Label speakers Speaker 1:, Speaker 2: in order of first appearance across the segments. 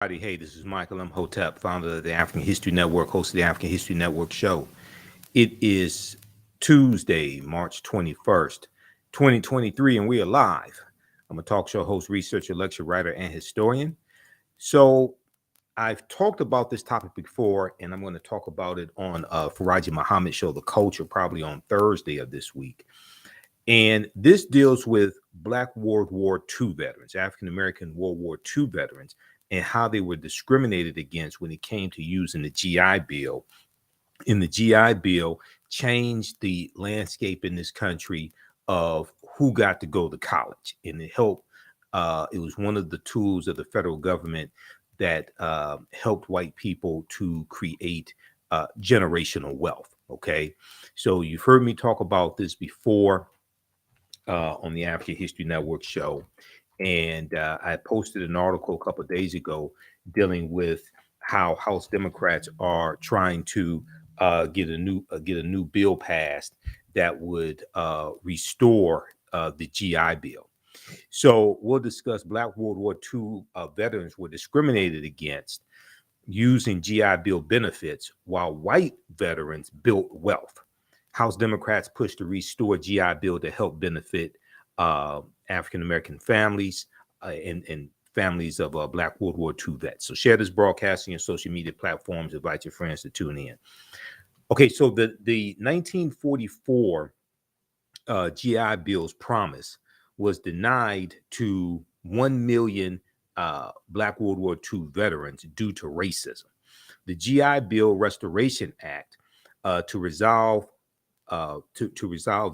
Speaker 1: Hey, this is Michael Imhotep, founder of the African History Network, host of the African History Network show. It is Tuesday, March 21st, 2023, and we are live. I'm a talk show host, researcher, lecture writer, and historian. So I've talked about this topic before, and I'm going to talk about it on Faraji Muhammad show, The Culture, probably on Thursday of this week. And this deals with Black World War II veterans, African American World War II veterans, and how they were discriminated against when it came to using the GI Bill. And the GI Bill changed the landscape in this country of who got to go to college. And it helped, it was one of the tools of the federal government that helped white people to create generational wealth. Okay. So you've heard me talk about this before on the African History Network show. And I posted an article a couple of days ago dealing with how House Democrats are trying to get a new bill passed that would restore the GI Bill. So we'll discuss Black World War II veterans were discriminated against using GI Bill benefits while white veterans built wealth. House Democrats pushed to restore GI Bill to help benefit African American families and families of Black World War II vets. So share this broadcast on your social media platforms. Invite your friends to tune in. Okay, so the 1944 GI Bill's promise was denied to 1 million Black World War II veterans due to racism. The GI Bill Restoration Act to resolve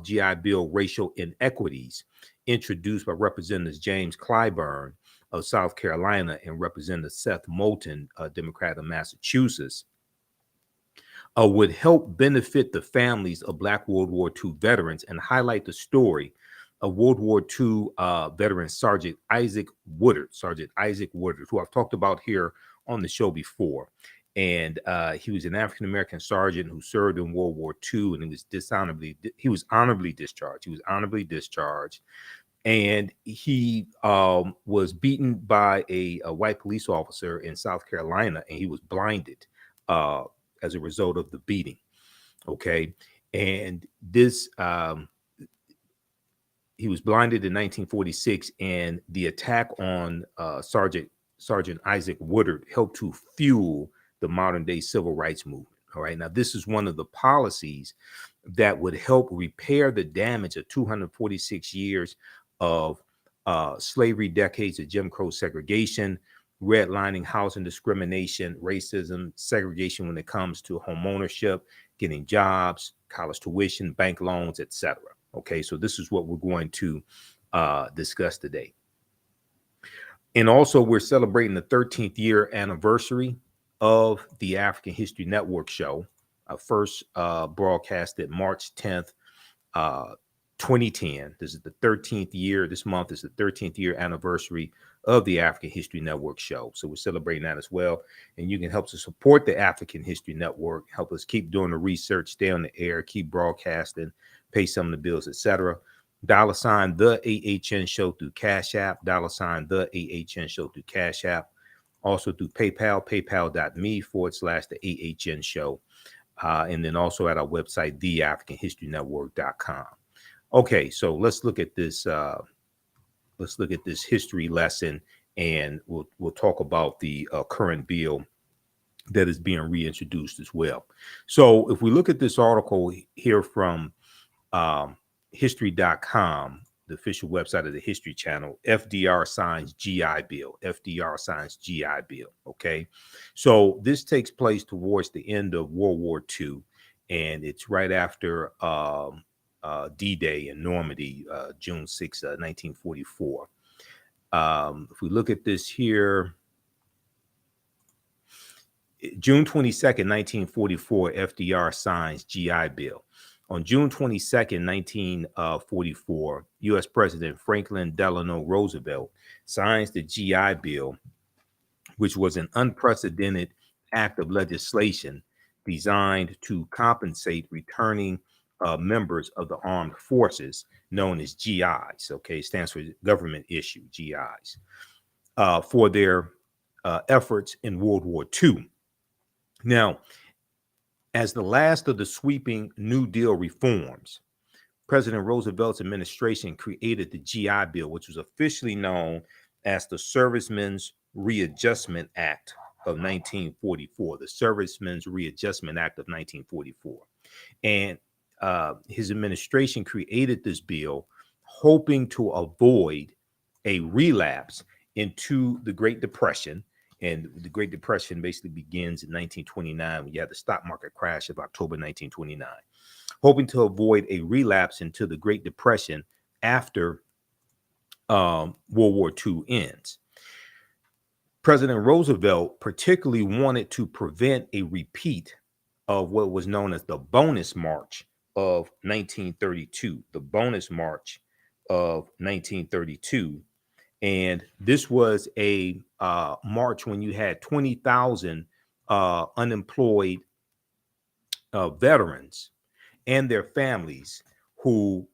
Speaker 1: GI Bill racial inequities, introduced by Representatives James Clyburn of South Carolina and Representative Seth Moulton, Democrat of Massachusetts, would help benefit the families of Black World War II veterans and highlight the story of World War II veteran Sergeant Isaac Woodard, who I've talked about here on the show before. And he was an African American sergeant who served in World War II, and he was honorably discharged. And he was beaten by a white police officer in South Carolina, and he was blinded as a result of the beating. Okay, and this he was blinded in 1946, and the attack on Sergeant Isaac Woodard helped to fuel the modern day civil rights movement. All right. Now, this is one of the policies that would help repair the damage of 246 years of slavery, decades of Jim Crow segregation, redlining, housing discrimination, racism, segregation when it comes to home ownership, getting jobs, college tuition, bank loans, etc. Okay. So this is what we're going to discuss today. And also, we're celebrating the 13th year anniversary of the African History Network show. First broadcasted March 10th, 2010. This is the 13th year. This month is the 13th year anniversary of the African History Network show. So we're celebrating that as well. And you can help to support the African History Network, help us keep doing the research, stay on the air, keep broadcasting, pay some of the bills, etc. $ the AHN show through Cash App, $ the AHN show through Cash App. Also through PayPal, paypal.me/the AHN show. And then also at our website, theafricanhistorynetwork.com. Okay, so let's look at this history lesson, and we'll talk about the current bill that is being reintroduced as well. So if we look at this article here from history.com, the official website of the History Channel, FDR signs GI Bill. FDR signs GI Bill. Okay. So this takes place towards the end of World War II, and it's right after D-Day in Normandy, June 6, 1944. If we look at this here, June 22nd, 1944, FDR signs GI Bill. On June 22nd, 1944, U.S. President Franklin Delano Roosevelt signs the GI Bill, which was an unprecedented act of legislation designed to compensate returning members of the armed forces, known as GIs. Okay, it stands for government issue, GIs, for their efforts in World War II. Now, as the last of the sweeping New Deal reforms, President Roosevelt's administration created the GI Bill, which was officially known as the Servicemen's Readjustment Act of 1944, the Servicemen's Readjustment Act of 1944. And his administration created this bill hoping to avoid a relapse into the Great Depression. And the Great Depression basically begins in 1929 when you had the stock market crash of October 1929, hoping to avoid a relapse into the Great Depression after World War II ends. President Roosevelt particularly wanted to prevent a repeat of what was known as the Bonus March of 1932, the Bonus March of 1932. And this was a march when you had 20,000 unemployed veterans and their families who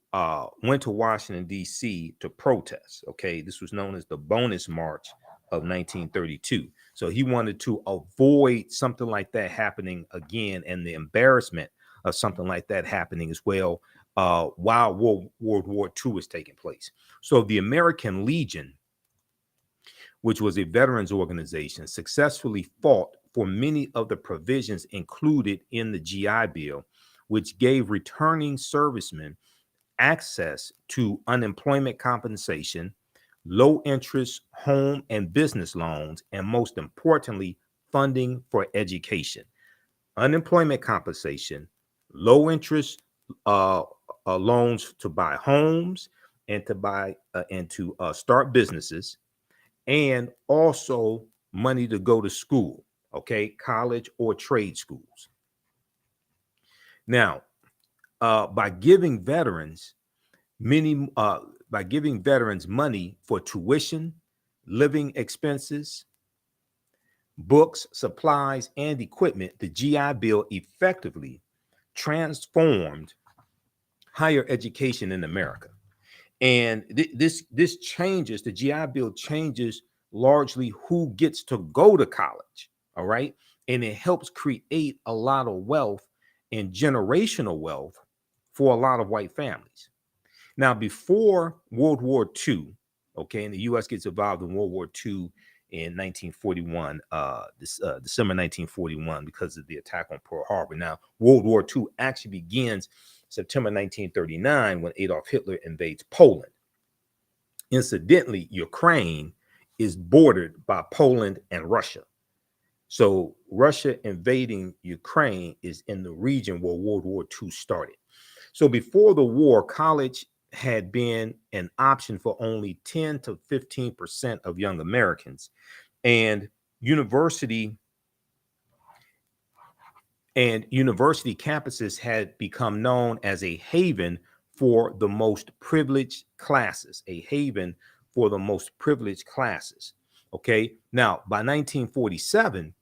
Speaker 1: went to Washington, D.C. to protest. Okay, this was known as the Bonus March of 1932. So he wanted to avoid something like that happening again, and the embarrassment of something like that happening as well while World War II was taking place. So the American Legion, which was a veterans organization, successfully fought for many of the provisions included in the GI Bill, which gave returning servicemen access to unemployment compensation, low interest home and business loans, and most importantly, funding for education. Unemployment compensation, low interest loans to buy homes and to start businesses, and also money to go to school, okay, college or trade schools. Now, by giving veterans money for tuition, living expenses, books, supplies, and equipment, the GI Bill effectively transformed higher education in America. And this changes, the GI Bill changes largely who gets to go to college, all right? And it helps create a lot of wealth and generational wealth for a lot of white families. Now, before World War II, okay, and the U.S. gets involved in World War II in 1941, December 1941, because of the attack on Pearl Harbor. Now, World War II actually begins September 1939 when Adolf Hitler invades Poland. Incidentally, Ukraine is bordered by Poland and Russia. So Russia invading Ukraine is in the region where World War II started. So before the war, college had been an option for only 10 to 15% of young Americans. And university campuses had become known as a haven for the most privileged classes, Okay. Now, by 1947,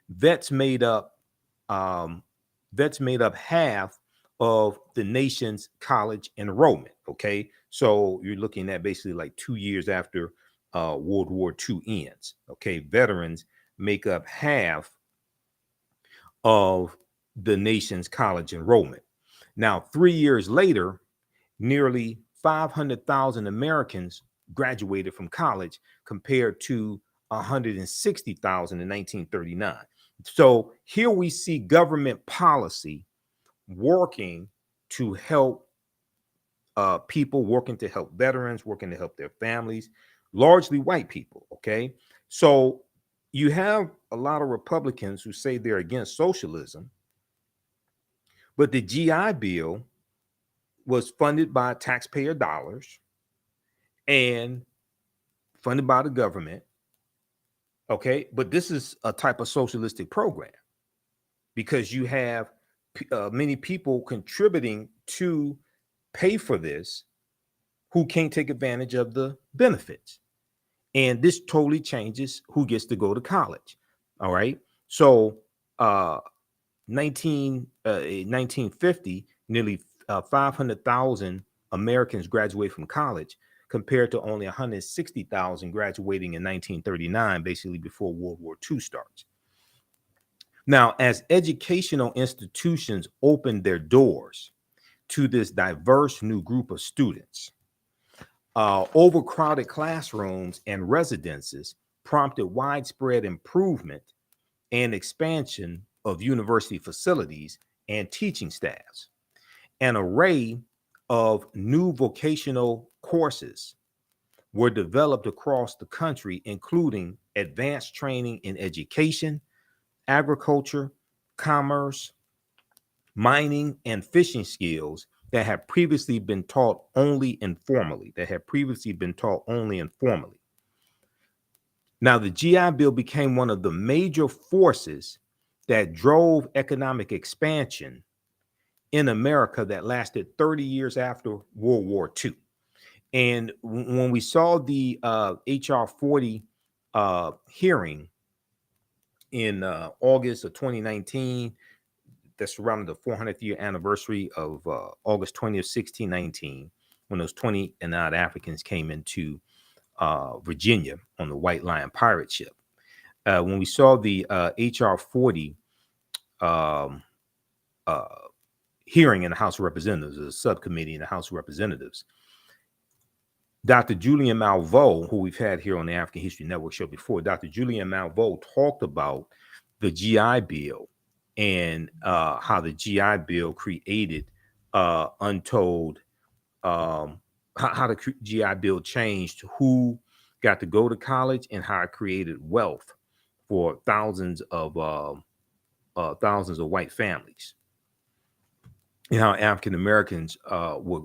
Speaker 1: vets made up half of the nation's college enrollment. Okay. So you're looking at basically like 2 years after World War II ends. Okay. Veterans make up half of the nation's college enrollment. Now, 3 years later, nearly 500,000 Americans graduated from college compared to 160,000 in 1939. So here we see government policy working to help people, working to help veterans, working to help their families, largely white people. Okay. So you have a lot of Republicans who say they're against socialism, but the GI Bill was funded by taxpayer dollars and funded by the government. Okay. But this is a type of socialistic program because you have many people contributing to pay for this who can't take advantage of the benefits. And this totally changes who gets to go to college. All right. So 1950, nearly 500,000 Americans graduate from college compared to only 160,000 graduating in 1939, basically before World War II starts. Now, as educational institutions opened their doors to this diverse new group of students, overcrowded classrooms and residences prompted widespread improvement and expansion of university facilities and teaching staffs. An array of new vocational courses were developed across the country, including advanced training in education, agriculture, commerce, mining, and fishing skills that had previously been taught only informally, Now, the GI Bill became one of the major forces that drove economic expansion in America that lasted 30 years after World War II. And when we saw the HR 40 hearing in August of 2019, that's around the 400th year anniversary of August 20th, 1619, when those 20 and odd Africans came into Virginia on the White Lion pirate ship. When we saw the HR 40 hearing in the House of Representatives, a subcommittee in the House of Representatives, Dr. Julian Malveaux, who we've had here on the African History Network show before, Dr. Julian Malveaux talked about the GI Bill and how the GI Bill created untold, how the GI Bill changed who got to go to college and how it created wealth for thousands of white families, and how African Americans were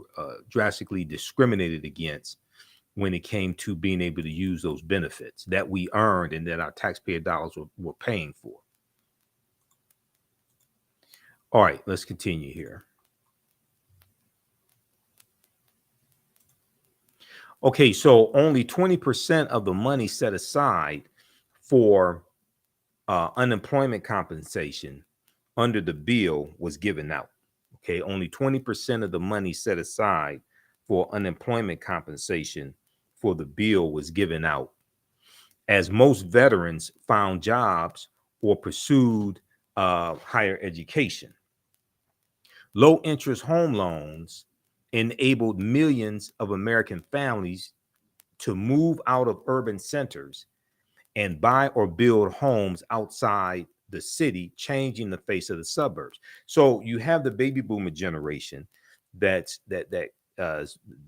Speaker 1: drastically discriminated against when it came to being able to use those benefits that we earned and that our taxpayer dollars were paying for. All right, let's continue here. Okay, so only 20% of the money set aside for unemployment compensation under the bill was given out. Okay, only 20% of the money set aside for unemployment compensation for the bill was given out, as most veterans found jobs or pursued higher education. Low interest home loans enabled millions of American families to move out of urban centers and buy or build homes outside the city, changing the face of the suburbs. So you have the baby boomer generation that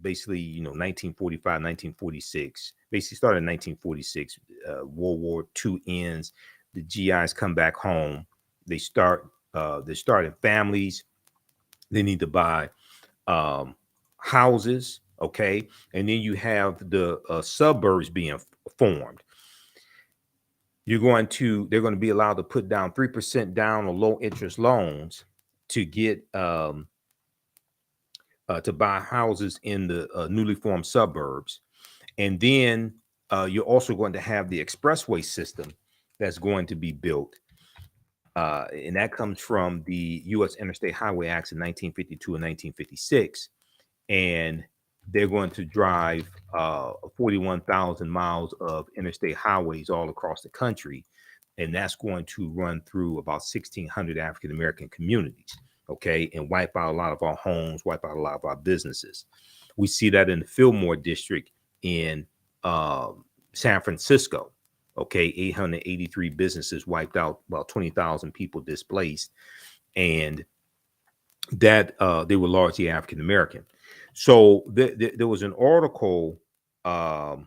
Speaker 1: basically, 1945, 1946, basically started in 1946. World War II ends, the GIs come back home. They're starting families. They need to buy houses, okay? And then you have the suburbs being formed. They're going to be allowed to put down 3% down on low interest loans to get to buy houses in the newly formed suburbs. And then you're also going to have the expressway system that's going to be built. And that comes from the U.S. Interstate Highway Acts in 1952 and 1956. And they're going to drive 41,000 miles of interstate highways all across the country. And that's going to run through about 1,600 African-American communities, okay, and wipe out a lot of our homes, wipe out a lot of our businesses. We see that in the Fillmore district in San Francisco, okay, 883 businesses wiped out, about 20,000 people displaced, and that they were largely African-American. So there was an article that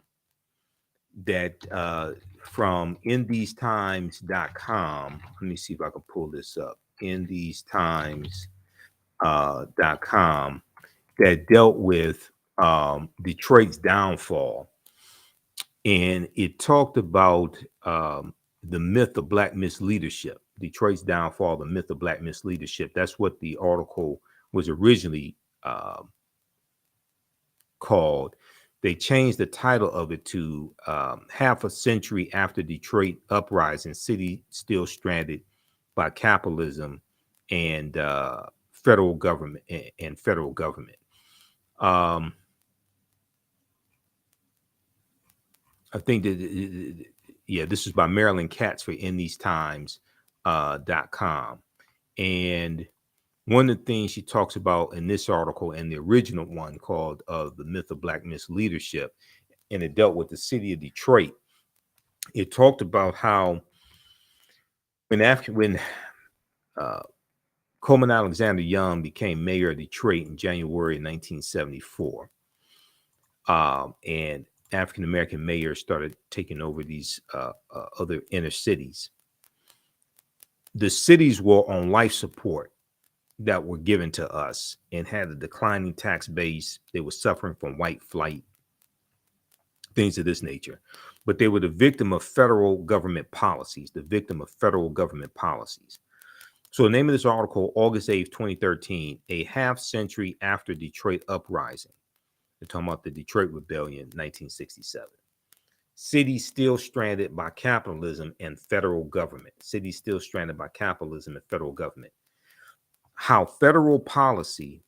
Speaker 1: from InTheseTimes.com. Let me see if I can pull this up. InTheseTimes.com that dealt with Detroit's downfall, and it talked about the myth of Black misleadership. Detroit's downfall, the myth of Black misleadership. That's what the article was originally called. They changed the title of it to half a century after Detroit uprising, city still stranded by capitalism and federal government. I think that, yeah, this is by Marilyn Katz for InTheseTimes.com. And one of the things she talks about in this article and the original one called The Myth of Black Misleadership, and it dealt with the city of Detroit. It talked about how when Coleman Alexander Young became mayor of Detroit in January 1974, and African-American mayors started taking over these other inner cities. The cities were on life support that were given to us and had a declining tax base. They were suffering from white flight, things of this nature. But they were the victim of federal government policies, So the name of this article, August 8th, 2013, a half century after Detroit uprising. They're talking about the Detroit Rebellion, 1967. Cities still stranded by capitalism and federal government. How federal policy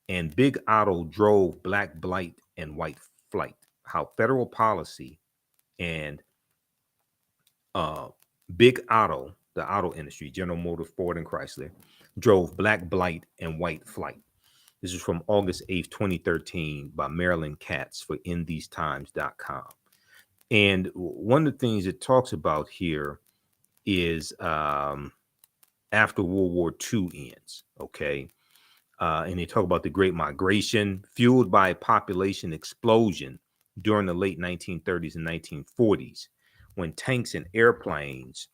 Speaker 1: and Big Otto drove black blight and white flight. How federal policy and Big Otto, the auto industry, General Motors, Ford, and Chrysler, drove black blight and white flight. This is from August 8th, 2013 by Marilyn Katz for InTheseTimes.com. And one of the things it talks about here is after World War II ends, okay? And they talk about the Great Migration, fueled by a population explosion during the late 1930s and 1940s, when tanks and airplanes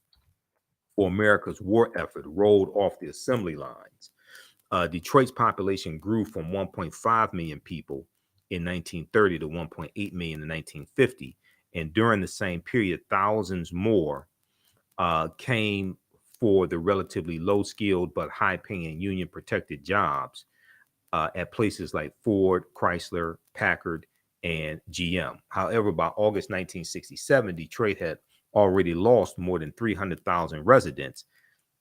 Speaker 1: for America's war effort rolled off the assembly lines. Detroit's population grew from 1.5 million people in 1930 to 1.8 million in 1950. And during the same period, thousands more came for the relatively low-skilled but high-paying union-protected jobs at places like Ford, Chrysler, Packard, and GM. However, by August 1967, Detroit had already lost more than 300,000 residents,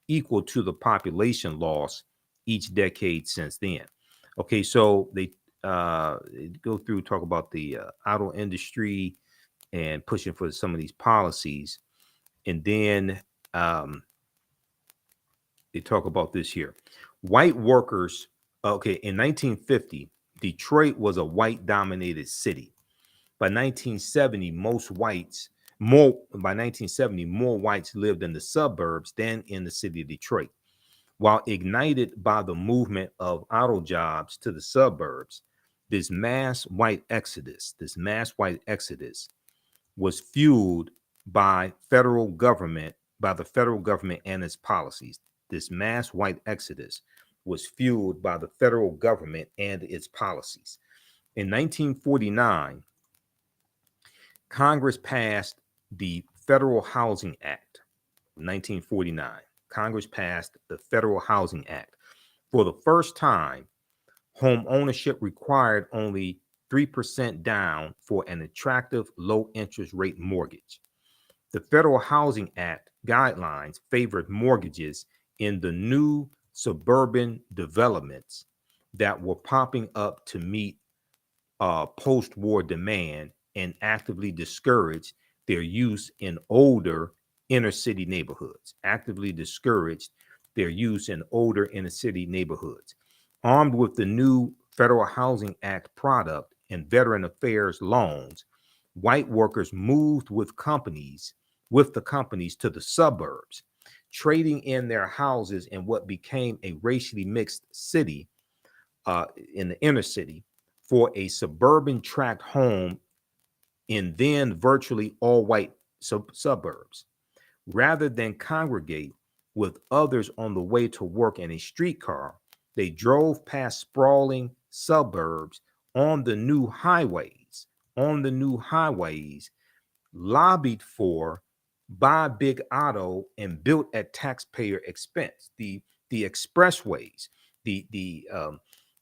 Speaker 1: equal to the population loss each decade since then. Okay, so they go through, talk about the auto industry and pushing for some of these policies. And then they talk about this here. White workers, okay, in 1950, Detroit was a white-dominated city. By 1970, more whites lived in the suburbs than in the city of Detroit. While ignited by the movement of auto jobs to the suburbs, this mass white exodus was fueled by the federal government and its policies. This mass white exodus was fueled by the federal government and its policies. In 1949, Congress passed the Federal Housing Act. 1949, Congress passed the Federal Housing Act. For the first time, home ownership required only 3% down for an attractive low interest rate mortgage. The Federal Housing Act guidelines favored mortgages in the new suburban developments that were popping up to meet post-war demand and actively discouraged their use in older inner city neighborhoods. Armed with the new Federal Housing Act product and Veteran Affairs loans, white workers moved with the companies to the suburbs, trading in their houses in what became a racially mixed city in the inner city for a suburban tract home in then virtually all white suburbs. Rather than congregate with others on the way to work in a streetcar, they drove past sprawling suburbs on the new highways, lobbied for by Big Otto and built at taxpayer expense. The expressways, the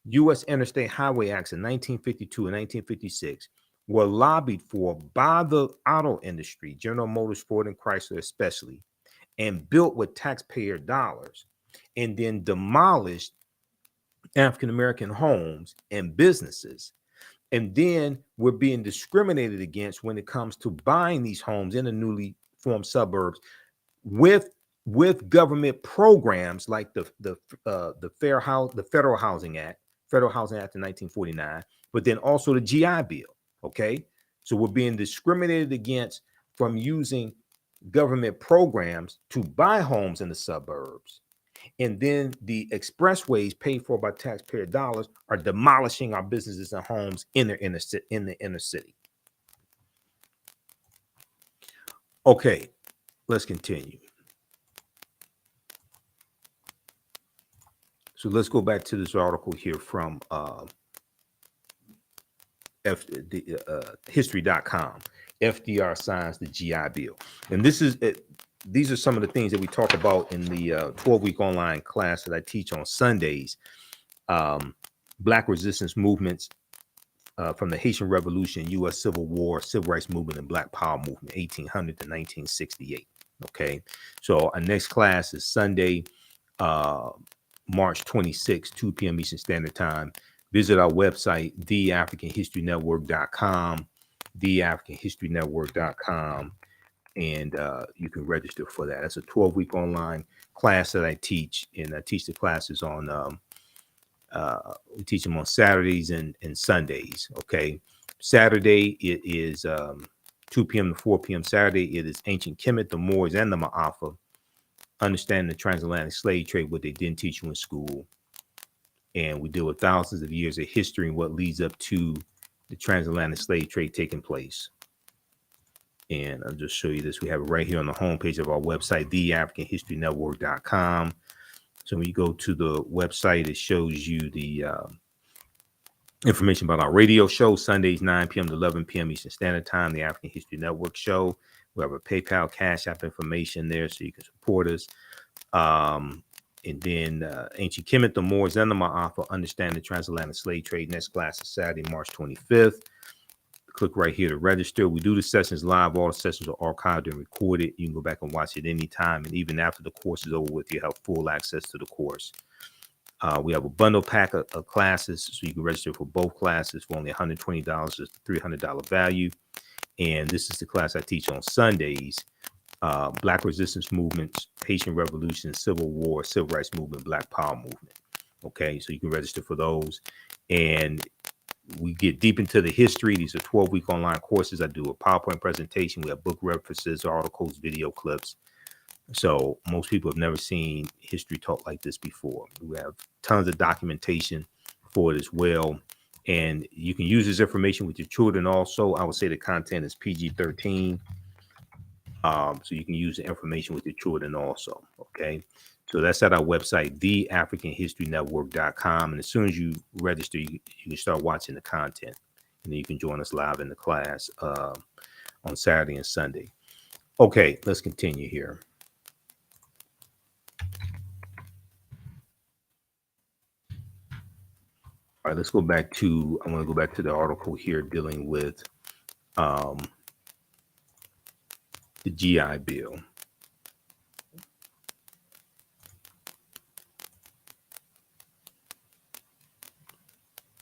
Speaker 1: U.S. Interstate Highway Acts in 1952 and 1956 were lobbied for by the auto industry, General Motors, Ford, and Chrysler especially, and built with taxpayer dollars, and then demolished African-American homes and businesses And then we're being discriminated against when it comes to buying these homes in the newly formed suburbs with government programs like the Federal Housing Act of 1949, but then also the GI Bill. Okay, so we're being discriminated against from using government programs to buy homes in the suburbs, and then the expressways paid for by taxpayer dollars are demolishing our businesses and homes in the inner city. Okay, let's continue. So let's go back to this article here from history.com. FDR signs the GI Bill. And these are some of the things that we talk about in the 12-week online class that I teach on Sundays. Black resistance movements from the Haitian Revolution, U.S. Civil War, Civil Rights Movement, and Black Power Movement, 1800 to 1968. Okay, so our next class is Sunday, March 26, 2 p.m. Eastern Standard Time. Visit our website, TheAHNShow.com, TheAHNShow.com, and you can register for that. That's a 12-week online class that I teach, and I teach the classes on we teach them on Saturdays and Sundays. Okay, Saturday it is 2 p.m. to 4 p.m. Saturday it is ancient Kemet, the Moors, and the Ma'afa. Understanding the transatlantic slave trade, what they didn't teach you in school. And we deal with thousands of years of history and what leads up to the transatlantic slave trade taking place. And I'll just show you this. We have it right here on the homepage of our website, TheAfricanHistoryNetwork.com. So when you go to the website, it shows you the information about our radio show, Sundays, 9 p.m. to 11 p.m. Eastern Standard Time, the African History Network show. We have a PayPal, Cash App information there so you can support us. And then Ancient Kemet, the Moors, and the Ma'afa, Understand the Transatlantic Slave Trade. Next class is Saturday, March 25th. Click right here to register. We do the sessions live. All the sessions are archived and recorded. You can go back and watch it anytime. And even after the course is over with, you have full access to the course. We have a bundle pack of classes, so you can register for both classes for only $120. It's a $300 value. And this is the class I teach on Sundays. Black resistance movements, Haitian Revolution, Civil War, Civil Rights Movement, Black Power Movement. Okay, so you can register for those. And we get deep into the history. These are 12-week online courses. I do a PowerPoint presentation. We have book references, articles, video clips. So most people have never seen history taught like this before. We have tons of documentation for it as well. And you can use this information with your children also. I would say the content is PG-13. So you can use the information with your children also. Okay. So that's at our website, TheAfricanHistoryNetwork.com. And as soon as you register, you can start watching the content. And then you can join us live in the class on Saturday and Sunday. Okay, let's continue here. All right, let's go back to, I want to go back to the article here dealing with the GI Bill.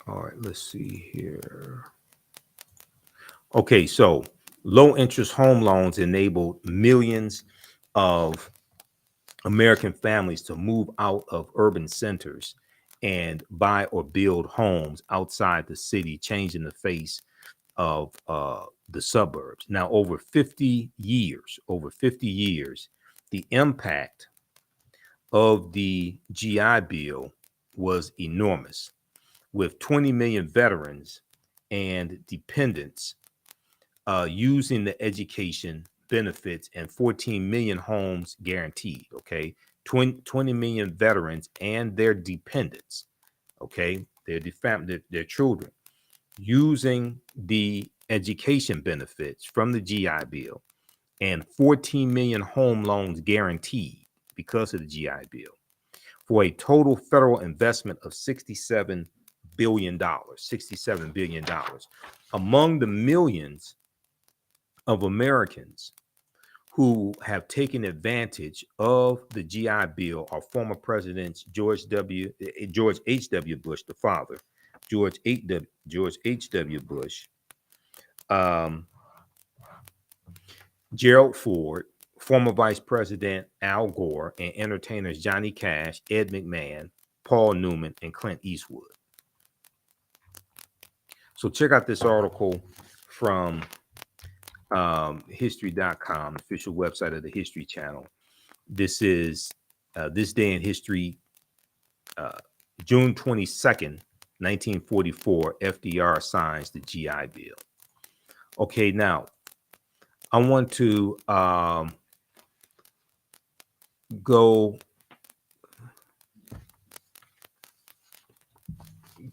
Speaker 1: All right, let's see here. Okay, so low interest home loans enabled millions of American families to move out of urban centers and buy or build homes outside the city, changing the face of the suburbs. Now, over 50 years, the impact of the GI Bill was enormous, with 20 million veterans and dependents using the education benefits and 14 million homes guaranteed. Okay, 20 million veterans and their dependents, okay, their children, using the education benefits from the GI Bill, and 14 million home loans guaranteed because of the GI Bill, for a total federal investment of $67 billion. $67 billion. Among the millions of Americans who have taken advantage of the GI Bill are former presidents George H.W. Bush, the father, George H.W. Bush, um, Gerald Ford, former Vice President Al Gore, and entertainers Johnny Cash, Ed McMahon, Paul Newman, and Clint Eastwood. So check out this article from history.com, official website of the History Channel. This is This Day in History, June 22nd, 1944, FDR signs the GI Bill. Okay, now I want to go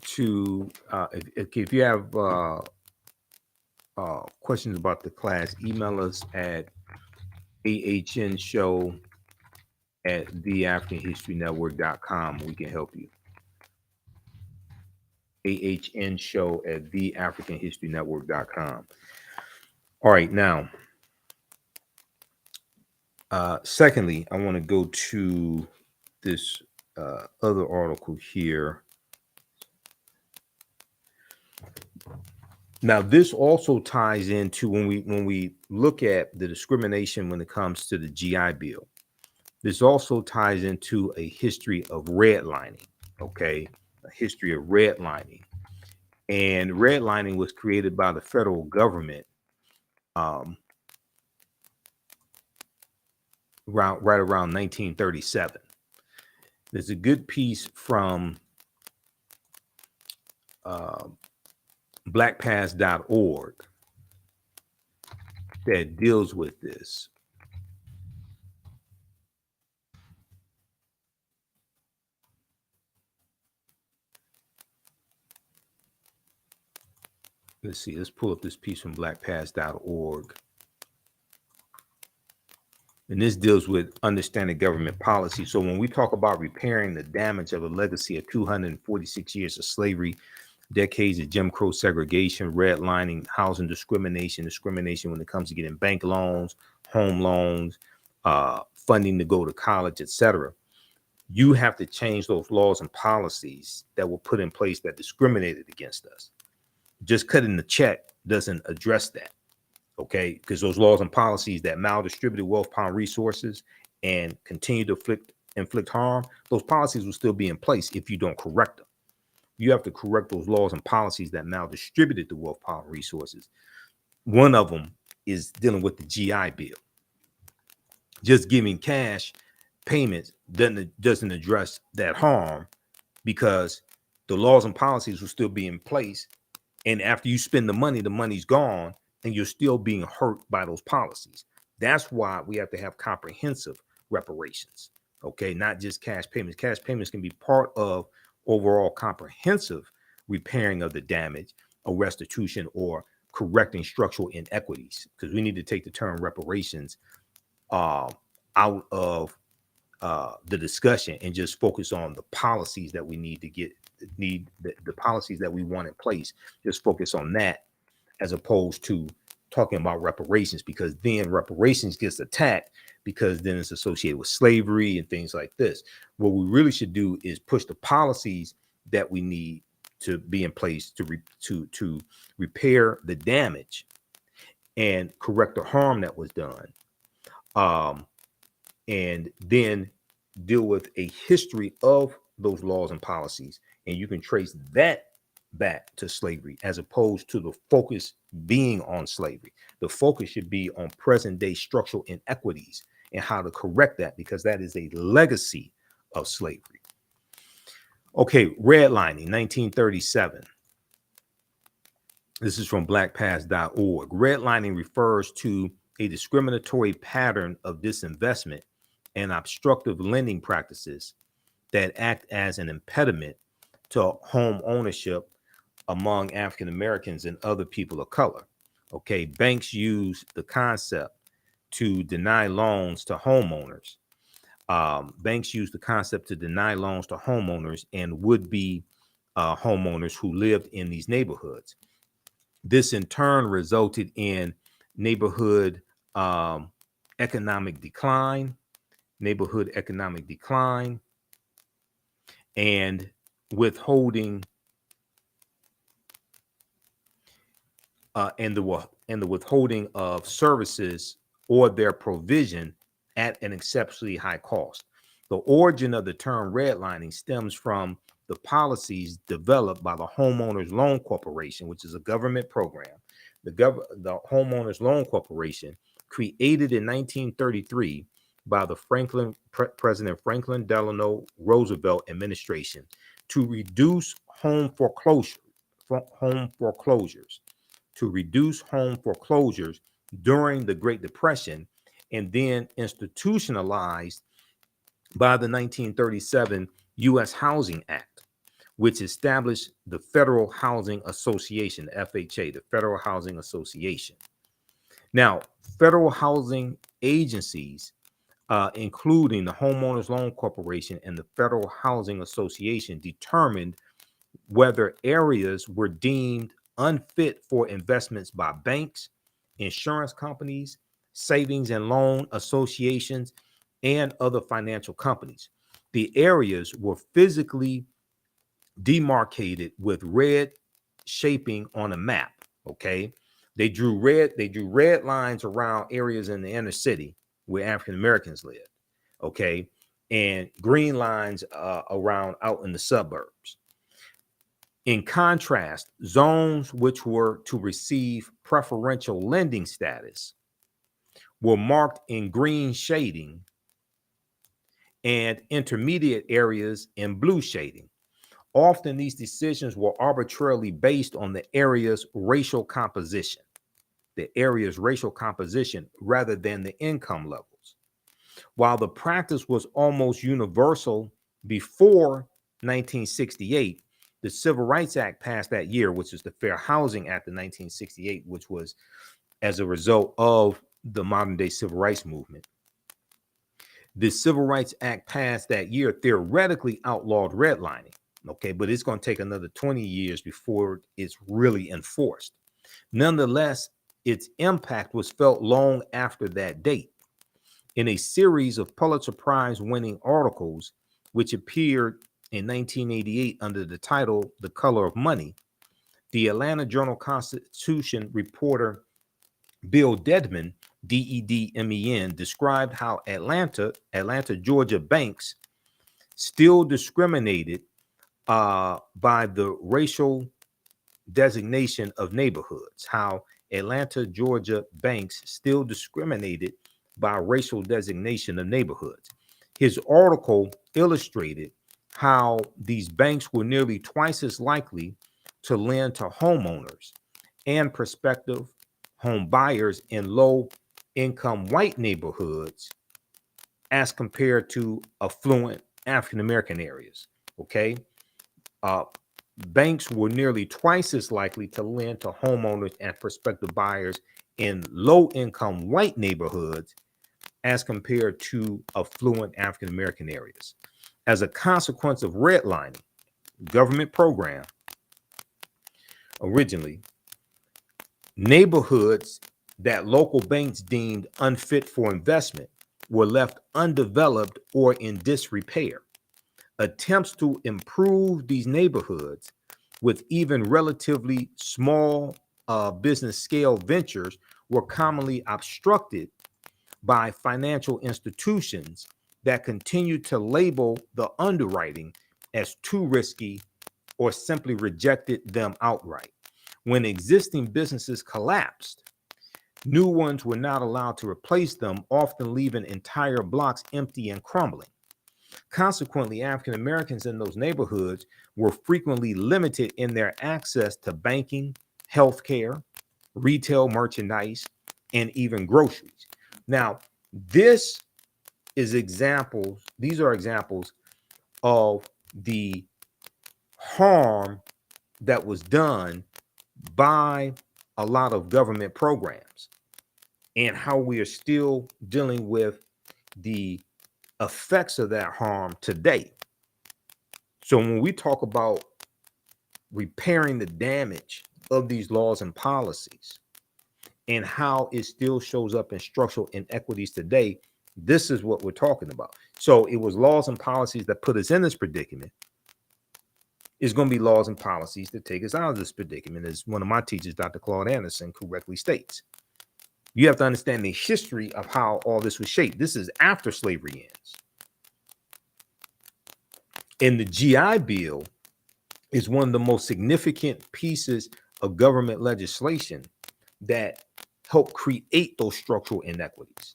Speaker 1: to, if you have questions about the class, email us at TheAHNShow at TheAfricanHistoryNetwork.com. We can help you. TheAHNShow at TheAfricanHistoryNetwork.com. All right, now, secondly, I want to go to this other article here. Now, this also ties into when we look at the discrimination when it comes to the GI Bill. This also ties into a history of redlining, okay? A history of redlining. And redlining was created by the federal government right around 1937. There's a good piece from blackpast.org that deals with this. Let's see, let's pull up this piece from blackpast.org. And this deals with understanding government policy. So when we talk about repairing the damage of a legacy of 246 years of slavery, decades of Jim Crow segregation, redlining, housing discrimination when it comes to getting bank loans, home loans, funding to go to college, etc., you have to change those laws and policies that were put in place that discriminated against us. Just cutting the check doesn't address that. Okay, because those laws and policies that maldistributed wealth, power, resources, and continue to inflict harm, those policies will still be in place if you don't correct them. You have to correct those laws and policies that maldistributed the wealth, power, resources. One of them is dealing with the GI Bill. Just giving cash payments doesn't address that harm, because the laws and policies will still be in place. And after you spend the money's gone, and you're still being hurt by those policies. That's why we have to have comprehensive reparations, okay? Not just cash payments. Cash payments can be part of overall comprehensive repairing of the damage, or restitution, or correcting structural inequities, because we need to take the term reparations out of the discussion and just focus on the policies that we need to get, the policies that we want in place. Just focus on that, as opposed to talking about reparations, because then reparations gets attacked because then it's associated with slavery and things like this. What we really should do is push the policies that we need to be in place to repair the damage and correct the harm that was done, and then deal with a history of those laws and policies, and you can trace that back to slavery, as opposed to the focus being on slavery. The focus should be on present day structural inequities and how to correct that, because that is a legacy of slavery. Okay, redlining, 1937. This is from blackpast.org. Redlining refers to a discriminatory pattern of disinvestment and obstructive lending practices that act as an impediment to home ownership among African Americans and other people of color. Okay, banks use the concept to deny loans to homeowners. Banks use the concept to deny loans to homeowners and would-be homeowners who lived in these neighborhoods. This in turn resulted in neighborhood economic decline, and withholding and the withholding of services or their provision at an exceptionally high cost. The origin of the term redlining stems from the policies developed by the Homeowners Loan Corporation, which is a government program. The Homeowners Loan Corporation, created in 1933 by the President Franklin Delano Roosevelt administration to reduce home foreclosures during the Great Depression, and then institutionalized by the 1937 U.S. Housing Act, which established the Federal Housing Association, FHA, the Federal Housing Association. Now, federal housing agencies, including the Homeowners Loan Corporation and the Federal Housing Association, determined whether areas were deemed unfit for investments by banks, insurance companies, savings and loan associations, and other financial companies. The areas were physically demarcated with red shaping on a map. Okay. They drew red lines around areas in the inner city where African Americans lived. Okay. And green lines around out in the suburbs. In contrast, zones which were to receive preferential lending status were marked in green shading, and intermediate areas in blue shading. Often these decisions were arbitrarily based on the area's racial composition rather than the income levels. While the practice was almost universal before 1968, the Civil Rights Act passed that year, which is the Fair Housing Act of 1968, which was as a result of the modern day civil rights movement. The Civil Rights Act passed that year theoretically outlawed redlining, okay, but it's going to take another 20 years before it's really enforced. Nonetheless, its impact was felt long after that date. In a series of Pulitzer Prize winning articles, which appeared in 1988 under the title The Color of Money, the Atlanta Journal-Constitution reporter Bill Dedman, Dedmen, described how Atlanta, Georgia banks still discriminated by the racial designation of neighborhoods, how Atlanta, Georgia banks still discriminated by racial designation of neighborhoods. His article illustrated how these banks were nearly twice as likely to lend to homeowners and prospective home buyers in low-income white neighborhoods as compared to affluent African-American areas, okay? Banks were nearly twice as likely to lend to homeowners and prospective buyers in low-income white neighborhoods as compared to affluent African-American areas. As a consequence of redlining, government program, originally, neighborhoods that local banks deemed unfit for investment were left undeveloped or in disrepair. Attempts to improve these neighborhoods with even relatively small business scale ventures were commonly obstructed by financial institutions that continued to label the underwriting as too risky or simply rejected them outright. When existing businesses collapsed, new ones were not allowed to replace them, often leaving entire blocks empty and crumbling. Consequently, African Americans in those neighborhoods were frequently limited in their access to banking, healthcare, retail merchandise, and even groceries. Now, these are examples of the harm that was done by a lot of government programs and how we are still dealing with the effects of that harm today. So when we talk about repairing the damage of these laws and policies and how it still shows up in structural inequities today, this is what we're talking about. So it was laws and policies that put us in this predicament. It's going to be laws and policies to take us out of this predicament, as one of my teachers, Dr. Claude Anderson, correctly states. You have to understand the history of how all this was shaped. This is after slavery ends. And the GI Bill is one of the most significant pieces of government legislation that helped create those structural inequities.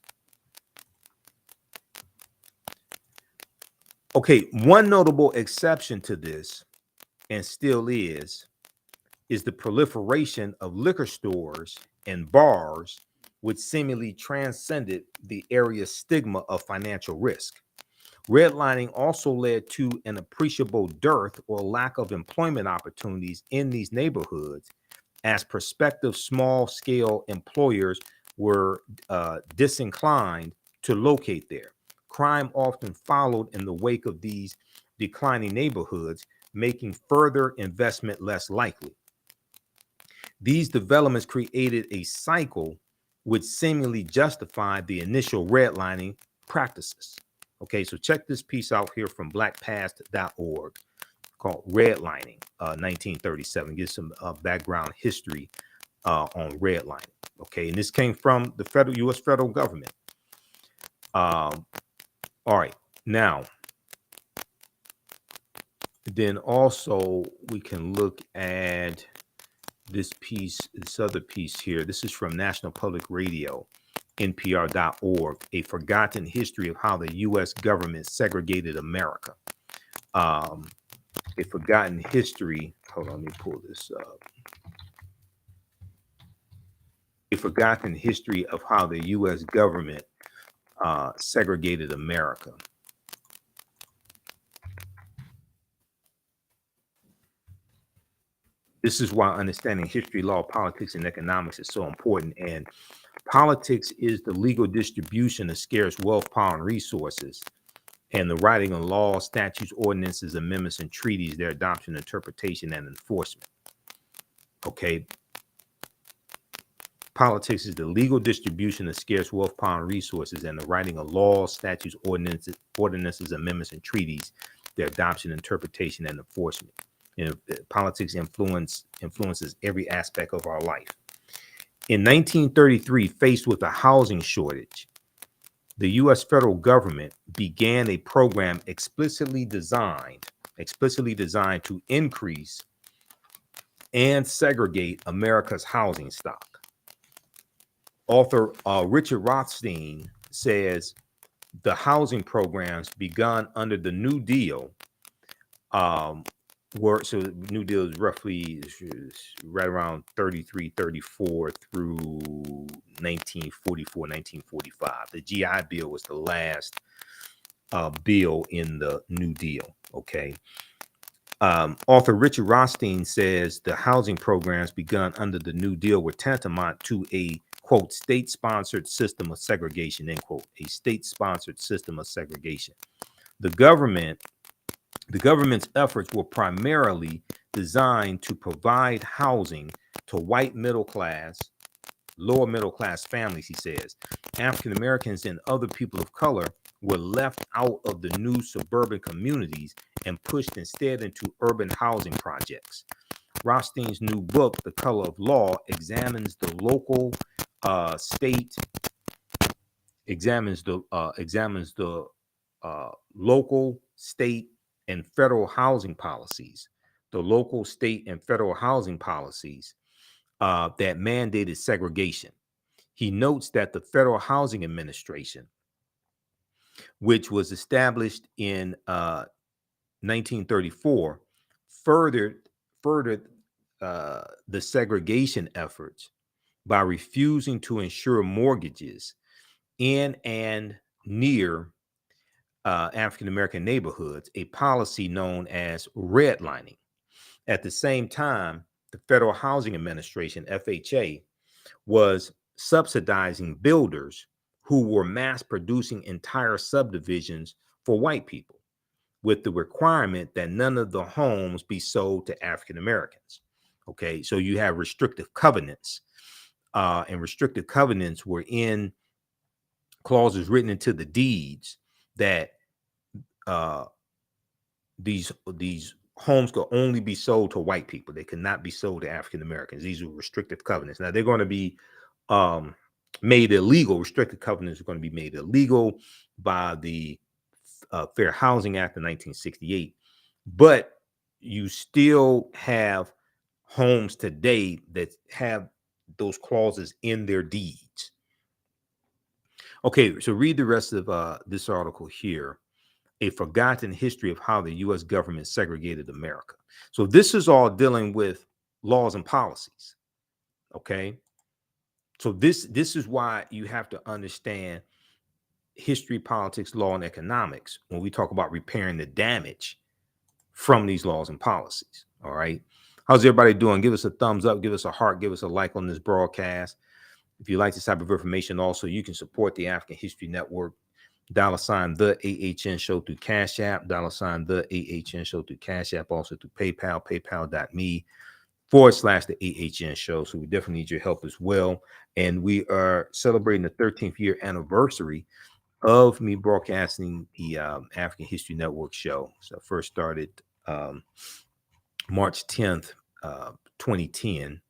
Speaker 1: Okay, one notable exception to this, and still is the proliferation of liquor stores and bars, which seemingly transcended the area's stigma of financial risk. Redlining also led to an appreciable dearth or lack of employment opportunities in these neighborhoods, as prospective small-scale employers were disinclined to locate there. Crime often followed in the wake of these declining neighborhoods, making further investment less likely. These developments created a cycle which seemingly justified the initial redlining practices. Okay, so check this piece out here from blackpast.org called Redlining, 1937. Give some background history on redlining. Okay, and this came from the U.S. federal government. All right, now, then also we can look at this piece, this other piece here. This is from National Public Radio, NPR.org, A Forgotten History of How the U.S. Government Segregated America. A Forgotten History, hold on, let me pull this up. A Forgotten History of How the U.S. Government Segregated America. This is why understanding history, law, politics, and economics is so important. And politics is the legal distribution of scarce wealth, power, and resources, and the writing of laws, statutes, ordinances, amendments, and treaties, their adoption, interpretation, and enforcement. Okay. Politics is the legal distribution of scarce wealth, power, and resources, and the writing of laws, statutes, ordinances, amendments, and treaties, their adoption, interpretation, and enforcement. You know, politics influences every aspect of our life. In 1933, faced with a housing shortage, the U.S. federal government began a program explicitly designed to increase and segregate America's housing stock. Author Richard Rothstein says the housing programs begun under the New Deal so New Deal is roughly right around 33, 34 through 1944, 1945. The GI Bill was the last bill in the New Deal. Okay. Author Richard Rothstein says the housing programs begun under the New Deal were tantamount to a, quote, state-sponsored system of segregation, end quote, a state-sponsored system of segregation. The government's efforts were primarily designed to provide housing to white middle class, lower middle class families, he says. African Americans and other people of color were left out of the new suburban communities and pushed instead into urban housing projects. Rothstein's new book, The Color of Law, examines the local local, state, and federal housing policies, that mandated segregation. He notes that the Federal Housing Administration, which was established in 1934, furthered the segregation efforts by refusing to insure mortgages in and near African American neighborhoods, a policy known as redlining. At the same time, the Federal Housing Administration, FHA, was subsidizing builders who were mass producing entire subdivisions for white people, with the requirement that none of the homes be sold to African Americans. Okay, so you have restrictive covenants, and restrictive covenants were in clauses written into the deeds that these homes could only be sold to white people. They could not be sold to African Americans. These were restrictive covenants. Now they're going to be made illegal. Restricted covenants are going to be made illegal by the Fair Housing Act of 1968. But you still have homes today that have those clauses in their deeds. Okay, so read the rest of this article here. A forgotten history of how the U.S. government segregated America. So this is all dealing with laws and policies. Okay, so this is why you have to understand history, politics, law, and economics when we talk about repairing the damage from these laws and policies. All right, how's everybody doing? Give us a thumbs up, give us a heart, give us a like on this broadcast. If you like this type of information, also you can support the African History Network. $ the AHN show through Cash App, $ the AHN show through Cash App, also through PayPal, paypal.me /the AHN show. So we definitely need your help as well. And we are celebrating the 13th year anniversary of me broadcasting the African History Network show. So I first started March 10th, 2010.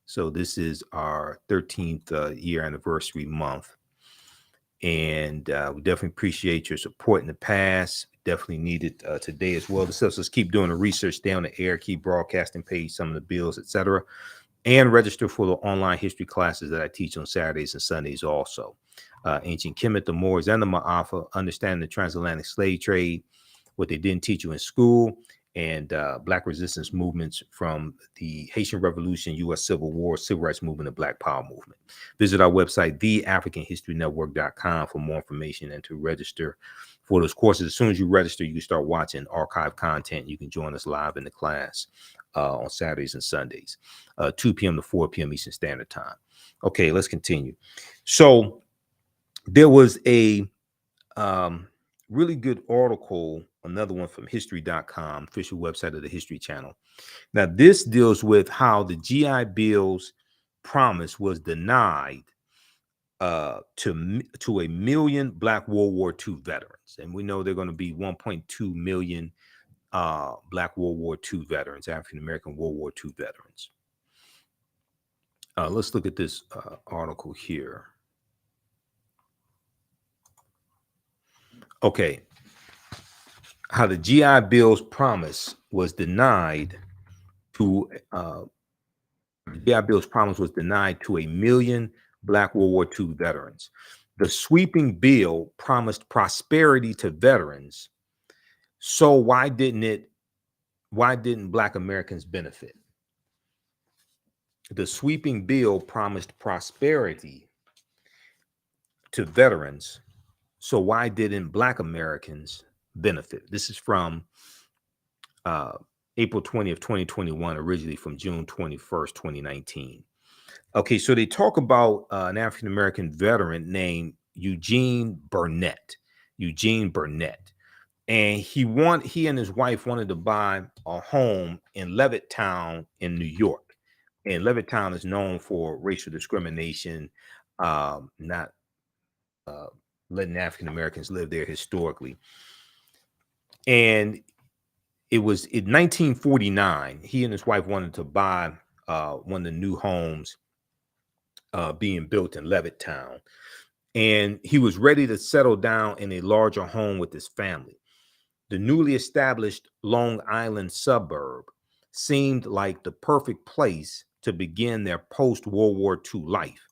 Speaker 1: So this is our 13th year anniversary month. And we definitely appreciate your support in the past. Definitely need it today as well. So let's keep doing the research, stay on the air, keep broadcasting, pay some of the bills, etc. And register for the online history classes that I teach on Saturdays and Sundays also. Ancient Kemet, the Moors, and the Ma'afa, understanding the transatlantic slave trade, what they didn't teach you in school, and Black resistance movements from the Haitian Revolution, U.S. Civil War, Civil Rights Movement, and Black Power movement. Visit our website, TheAfricanHistoryNetwork.com, for more information and to register for those courses. As soon as you register, you can start watching archive content. You can join us live in the class on Saturdays and Sundays, 2 p.m. to 4 p.m. Eastern Standard Time. Okay, let's continue. So there was a really good article, another one from history.com, official website of the History Channel. Now, this deals with how the GI Bill's promise was denied to a million Black World War II veterans. And we know they're going to be 1.2 million Black World War II veterans, African-American World War II veterans. Let's look at this article here. Okay, how the GI Bill's promise was denied to GI Bill's promise was denied to a million Black World War II veterans. The sweeping bill promised prosperity to veterans. So why didn't Black Americans benefit? The sweeping bill promised prosperity to veterans. So why didn't Black Americans benefit? This is from April 20th, 2021, originally from June 21st, 2019. Okay, so they talk about an African-American veteran named Eugene Burnett. And he and his wife wanted to buy a home in Levittown in New York. And Levittown is known for racial discrimination, not letting African Americans live there historically. And it was in 1949, he and his wife wanted to buy one of the new homes being built in Levittown. And he was ready to settle down in a larger home with his family. The newly established Long Island suburb seemed like the perfect place to begin their post-World War II life,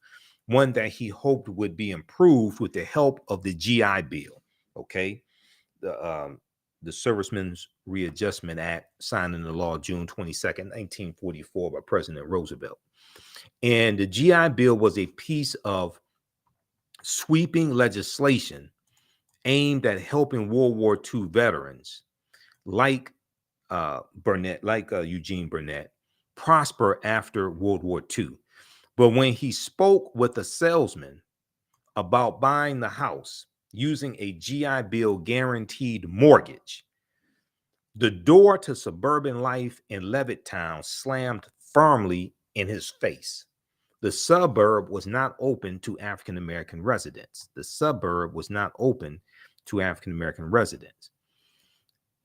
Speaker 1: one that he hoped would be improved with the help of the GI Bill. Okay, the Servicemen's Readjustment Act, signed into law June 22nd, 1944 by President Roosevelt. And the GI Bill was a piece of sweeping legislation aimed at helping World War II veterans like Eugene Burnett prosper after World War II. But when he spoke with a salesman about buying the house using a GI Bill guaranteed mortgage, the door to suburban life in Levittown slammed firmly in his face. The suburb was not open to African-American residents.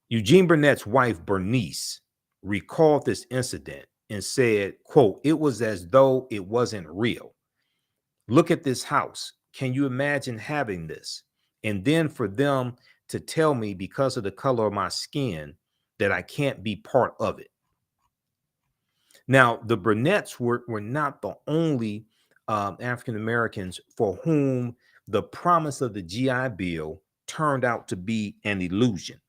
Speaker 1: Eugene Burnett's wife, Bernice, recalled this incident and said, quote, "It was as though it wasn't real. Look at this house. Can you imagine having this? And then for them to tell me because of the color of my skin that I can't be part of it." Now, the Burnetts were not the only African Americans for whom the promise of the GI Bill turned out to be an illusion.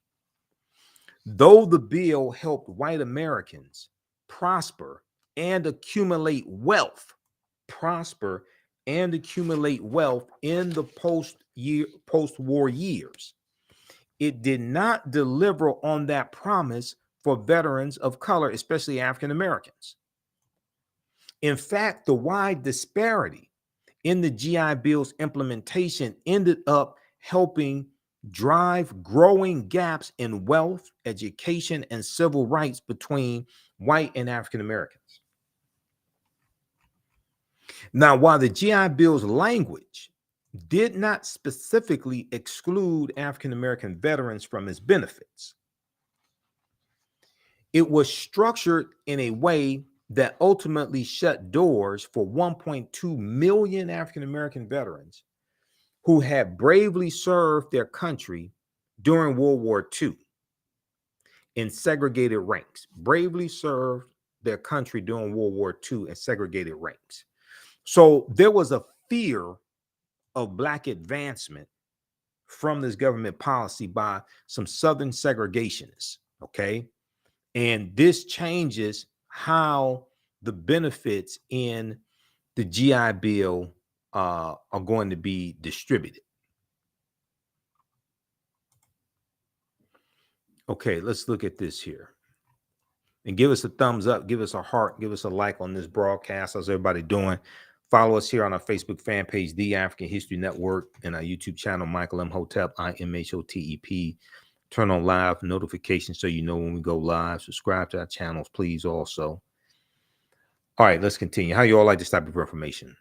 Speaker 1: Though the bill helped white Americans prosper and accumulate wealth, in the post-war years, it did not deliver on that promise for veterans of color, especially African Americans. In fact, the wide disparity in the GI Bill's implementation ended up helping drive growing gaps in wealth, education, and civil rights between white and African Americans. Now, while the GI Bill's language did not specifically exclude African American veterans from its benefits, it was structured in a way that ultimately shut doors for 1.2 million African American veterans who had bravely served their country during World War II in segregated ranks, bravely served their country during World War II in segregated ranks. So there was a fear of Black advancement from this government policy by some Southern segregationists, okay? And this changes how the benefits in the GI Bill are going to be distributed. Okay, let's look at this here. And give us a thumbs up, give us a heart, give us a like on this broadcast. How's everybody doing? Follow us here on our Facebook fan page, The African History Network, and our YouTube channel, Michael Imhotep, IMHOTEP. Turn on live notifications so you know when we go live. Subscribe to our channels, please, also. All right, let's continue. How you all like this type of information?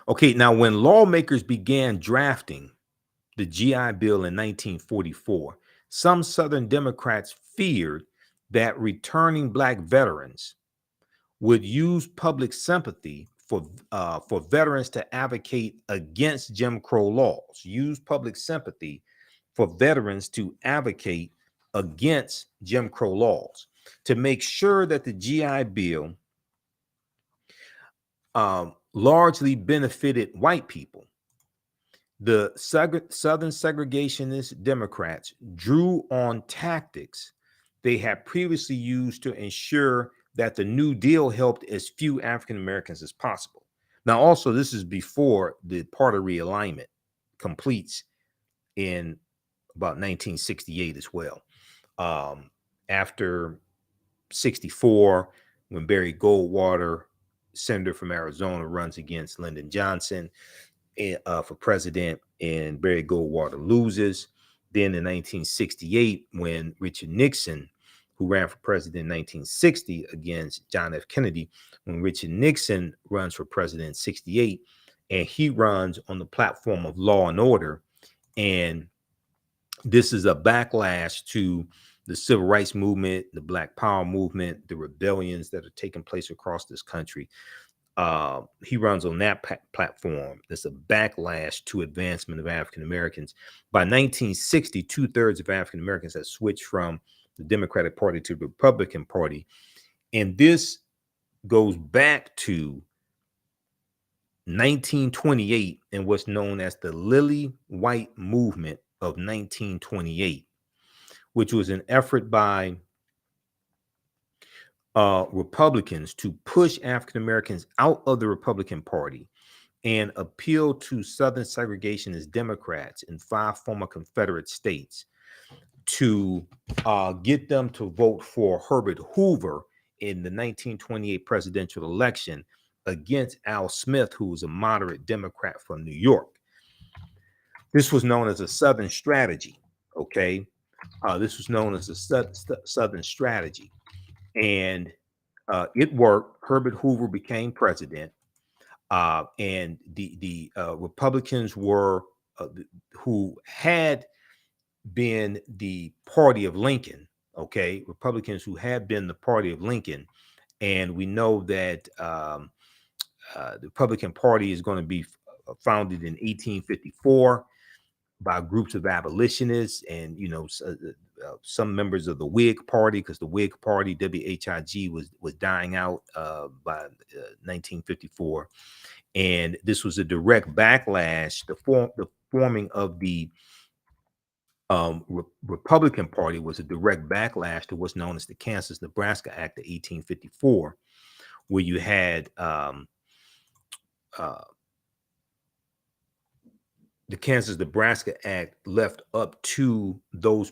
Speaker 1: Okay, now when lawmakers began drafting the GI Bill in 1944, some Southern Democrats feared that returning Black veterans would use public sympathy for veterans to advocate against Jim Crow laws. Use public sympathy for veterans to advocate against Jim Crow laws to make sure that the GI Bill largely benefited white people. The Southern segregationist Democrats drew on tactics they had previously used to ensure that the New Deal helped as few African Americans as possible. Now, also, this is before the party realignment completes in about 1968 as well. After 64, when Barry Goldwater, senator from Arizona, runs against Lyndon Johnson for president, and Barry Goldwater loses. Then in 1968, when Richard Nixon, who ran for president in 1960 against John F. Kennedy, when Richard Nixon runs for president in 68, and he runs on the platform of law and order, and this is a backlash to the civil rights movement, the Black Power movement, the rebellions that are taking place across this country. He runs on that platform. There's a backlash to advancement of African Americans. By 1960, 2/3 of African Americans had switched from the Democratic Party to the Republican Party. And this goes back to 1928 and what's known as the Lily White Movement of 1928, which was an effort by Republicans to push African Americans out of the Republican Party and appeal to Southern segregationist Democrats in 5 former Confederate states to get them to vote for Herbert Hoover in the 1928 presidential election against Al Smith, who was a moderate Democrat from New York. This was known as a Southern strategy, okay? This was known as a Southern strategy. And it worked. Herbert Hoover became president, and the Republicans were who had been the party of Lincoln, okay, Republicans who had been the party of Lincoln. And we know that the Republican Party is going to be founded in 1854 by groups of abolitionists and, some members of the Whig Party, because the Whig Party, WHIG, was dying out by 1954. And this was a direct backlash. The forming of the Republican Party was a direct backlash to what's known as the Kansas-Nebraska Act of 1854, where you had the Kansas-Nebraska Act left up to those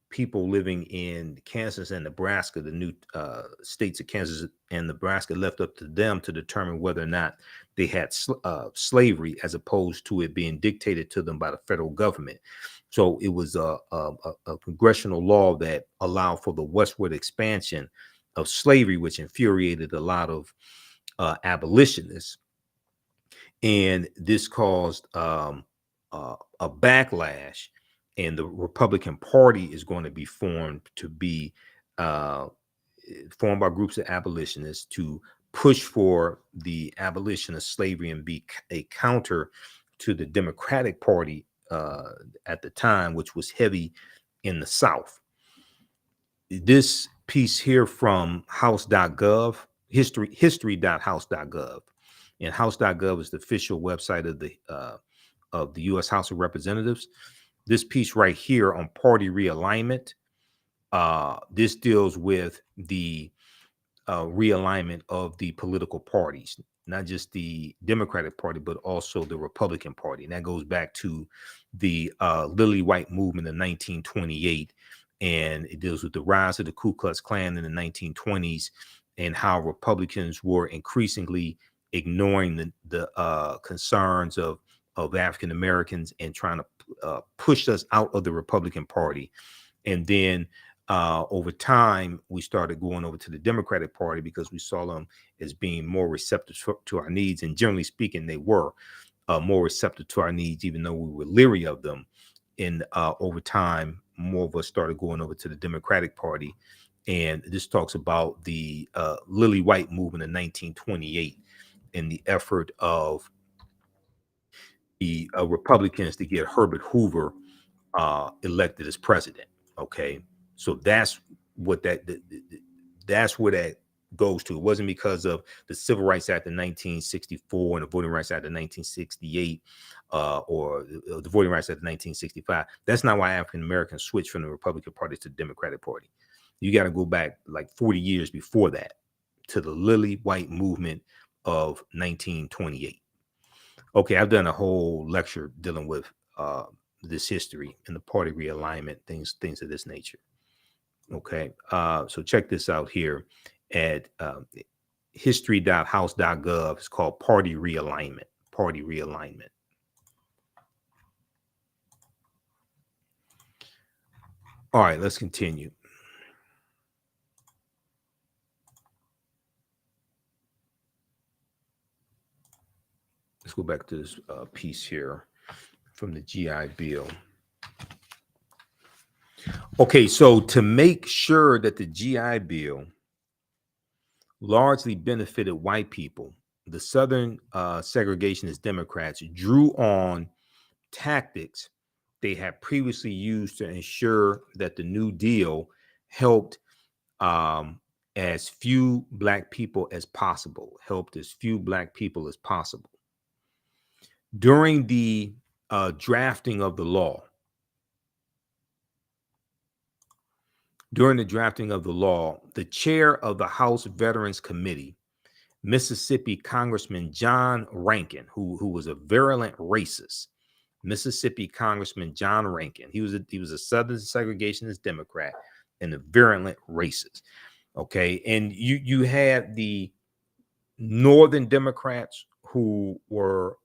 Speaker 1: people living in Kansas and Nebraska, the new states of Kansas and Nebraska, left up to them to determine whether or not they had slavery, as opposed to it being dictated to them by the federal government. So it was a congressional law that allowed for the westward expansion of slavery, which infuriated a lot of abolitionists. And this caused a backlash, and the Republican Party is going to be formed to be formed by groups of abolitionists to push for the abolition of slavery and be a counter to the Democratic Party at the time, which was heavy in the South. This piece here from house.gov, history.house.gov. And house.gov is the official website of the U.S. House of Representatives. This piece right here on party realignment, this deals with the realignment of the political parties, not just the Democratic Party, but also the Republican Party. And that goes back to the Lily White movement in 1928. And it deals with the rise of the Ku Klux Klan in the 1920s and how Republicans were increasingly ignoring the concerns of African Americans and trying to push us out of the Republican Party. And then over time, we started going over to the Democratic Party because we saw them as being more receptive to our needs. And generally speaking, they were more receptive to our needs, even though we were leery of them. And over time, more of us started going over to the Democratic Party. And this talks about the Lily White movement in 1928 and the effort of the Republicans to get Herbert Hoover elected as president. Okay, so that's what that's where that goes to. It wasn't because of the Civil Rights Act of 1964 and the Voting Rights Act of 1968 or the Voting Rights Act of 1965. That's not why African Americans switched from the Republican Party to the Democratic Party. You got to go back like 40 years before that to the Lily White movement of 1928. Okay, I've done a whole lecture dealing with this history and the party realignment, things of this nature. Okay, so check this out here at history.house.gov. It's called Party Realignment. Party Realignment. All right, let's continue. Let's go back to this piece here from the GI Bill. Okay, so to make sure that the GI Bill largely benefited white people, the Southern segregationist Democrats drew on tactics they had previously used to ensure that the New Deal helped as few black people as possible, During the drafting of the law, the chair of the House Veterans Committee, Mississippi Congressman John Rankin, who was a virulent racist, Mississippi Congressman John Rankin, he was a Southern segregationist Democrat and a virulent racist. Okay, and you had the Northern Democrats who were,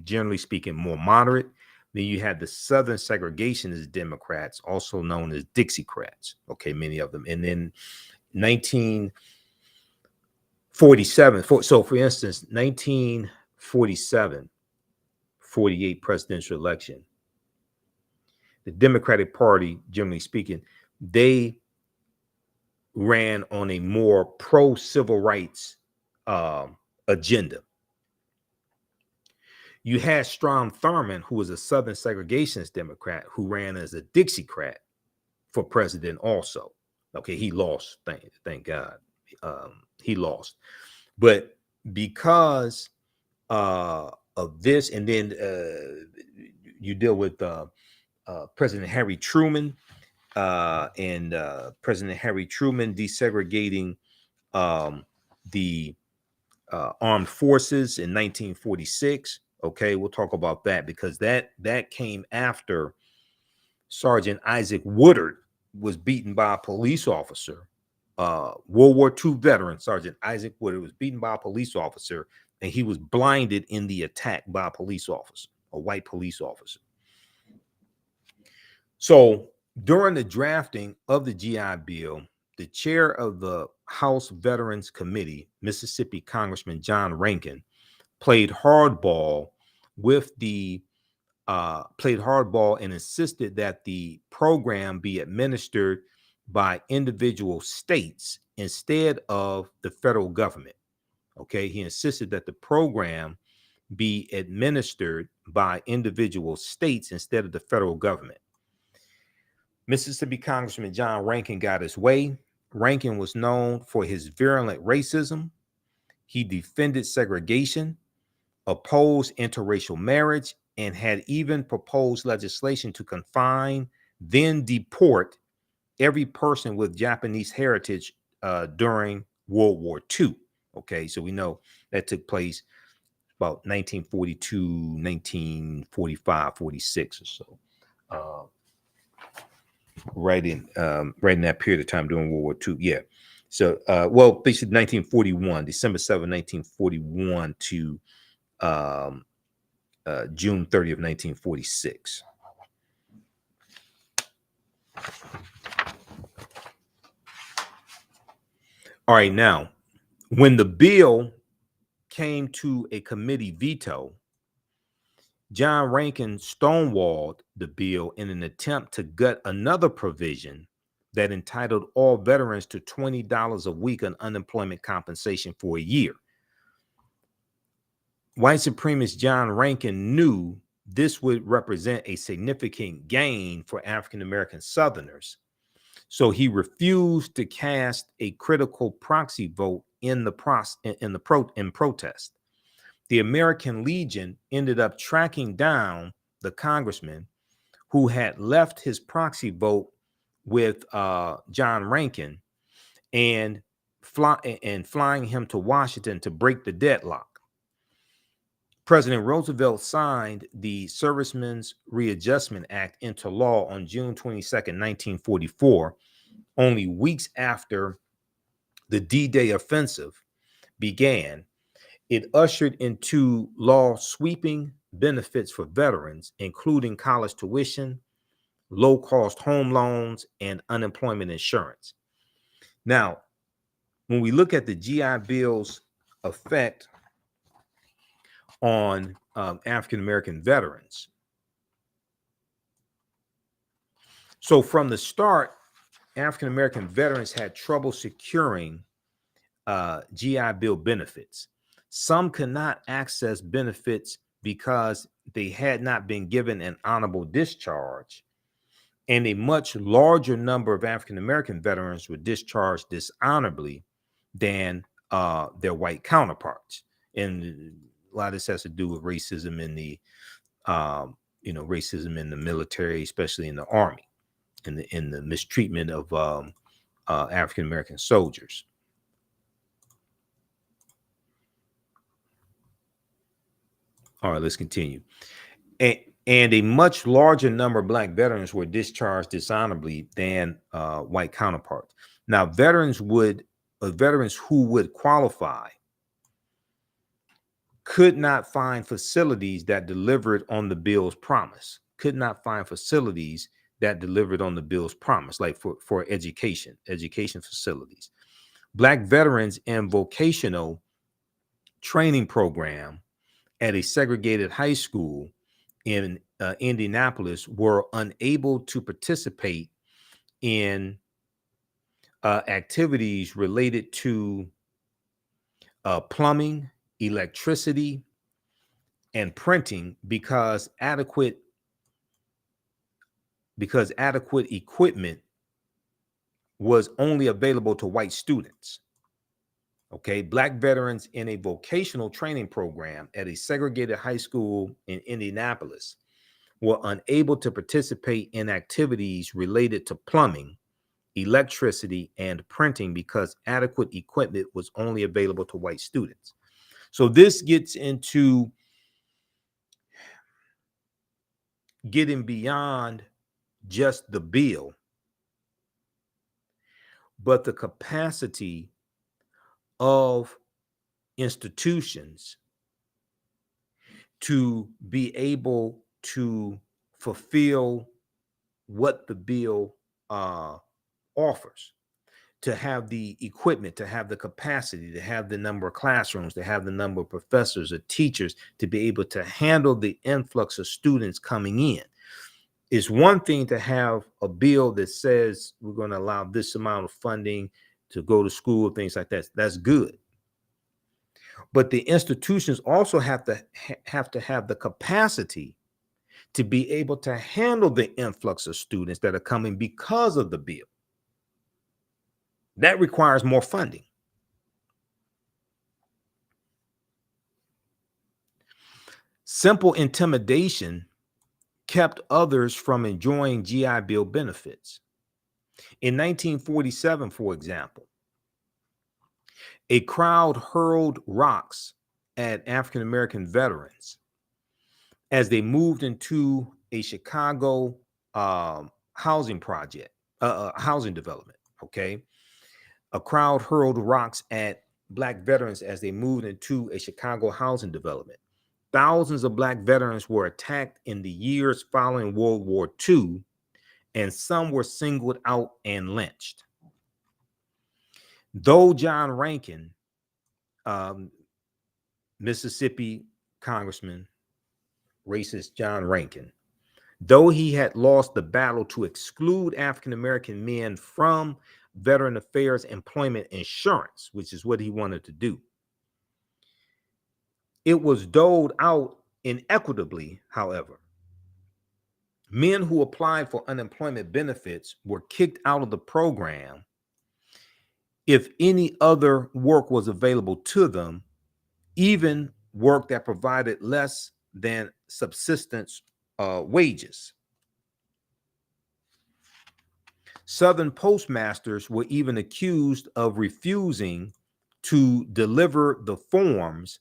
Speaker 1: generally speaking, more moderate. Then you had the Southern segregationist Democrats, also known as Dixiecrats. Okay, many of them. And then 1947. So, for instance, 1947, 48 presidential election. The Democratic Party, generally speaking, they ran on a more pro-civil rights agenda. You had Strom Thurmond, who was a Southern segregationist Democrat, who ran as a Dixiecrat for president also. Okay, he lost, thank God. He lost. But because of this, and then you deal with President Harry Truman, and President Harry Truman desegregating the armed forces in 1946. Okay, we'll talk about that because that came after Sergeant Isaac Woodard was beaten by a police officer. World War II veteran Sergeant Isaac Woodard was beaten by a police officer, and he was blinded in the attack by a police officer, a white police officer. So during the drafting of the GI Bill, the chair of the House Veterans Committee, Mississippi Congressman John Rankin, played hardball and insisted that the program be administered by individual states instead of the federal government. Okay, he insisted that the program be administered by individual states instead of the federal government. Mississippi Congressman John Rankin got his way. Rankin was known for his virulent racism. He defended segregation, opposed interracial marriage, and had even proposed legislation to confine, then deport every person with Japanese heritage during World War II. Okay, so we know that took place about 1942, 1945, 46 or so. Right in that period of time during World War II. Yeah. So, well, basically 1941, December 7, 1941 to June 30 of 1946. All right. Now, when the bill came to a committee veto, John Rankin stonewalled the bill in an attempt to gut another provision that entitled all veterans to $20 a week on unemployment compensation for a year. White supremacist John Rankin knew this would represent a significant gain for African American Southerners, so he refused to cast a critical proxy vote in protest. The American Legion ended up tracking down the congressman who had left his proxy vote with John Rankin and flying him to Washington to break the deadlock. President Roosevelt signed the Servicemen's Readjustment Act into law on June 22nd, 1944, only weeks after the D-Day offensive began. It ushered into law sweeping benefits for veterans, including college tuition, low-cost home loans, and unemployment insurance. Now, when we look at the GI Bill's effect on African-American veterans, so from the start, African-American veterans had trouble securing GI Bill benefits. Some could not access benefits because they had not been given an honorable discharge, and a much larger number of African-American veterans were discharged dishonorably than their white counterparts. And a lot of this has to do with racism in the, racism in the military, especially in the Army, in the mistreatment of African-American soldiers. All right, let's continue. And a much larger number of Black veterans were discharged dishonorably than white counterparts. Now, veterans who would qualify could not find facilities that delivered on the bill's promise. Like for education facilities. Black veterans in vocational training program at a segregated high school in Indianapolis were unable to participate in activities related to plumbing, electricity, and printing because adequate equipment was only available to white students. Okay, Black veterans in a vocational training program at a segregated high school in Indianapolis were unable to participate in activities related to plumbing, electricity, and printing because adequate equipment was only available to white students. So this gets into getting beyond just the bill, but the capacity of institutions to be able to fulfill what the bill offers, to have the equipment, to have the capacity, to have the number of classrooms, to have the number of professors or teachers to be able to handle the influx of students coming in. It's one thing to have a bill that says we're going to allow this amount of funding to go to school, things like that. That's good. But the institutions also have to have the capacity to be able to handle the influx of students that are coming because of the bill. That requires more funding. Simple intimidation kept others from enjoying GI Bill benefits. In 1947, for example, a crowd hurled rocks at African American veterans as they moved into a Chicago housing project, housing development. Okay, a crowd hurled rocks at Black veterans as they moved into a Chicago housing development. Thousands of Black veterans were attacked in the years following World War II, and some were singled out and lynched. Though John Rankin, Mississippi Congressman, racist John Rankin, though he had lost the battle to exclude African American men from Veteran Affairs Employment Insurance, which is what he wanted to do, it was doled out inequitably, however. Men who applied for unemployment benefits were kicked out of the program if any other work was available to them, even work that provided less than subsistence wages. Southern postmasters were even accused of refusing to deliver the forms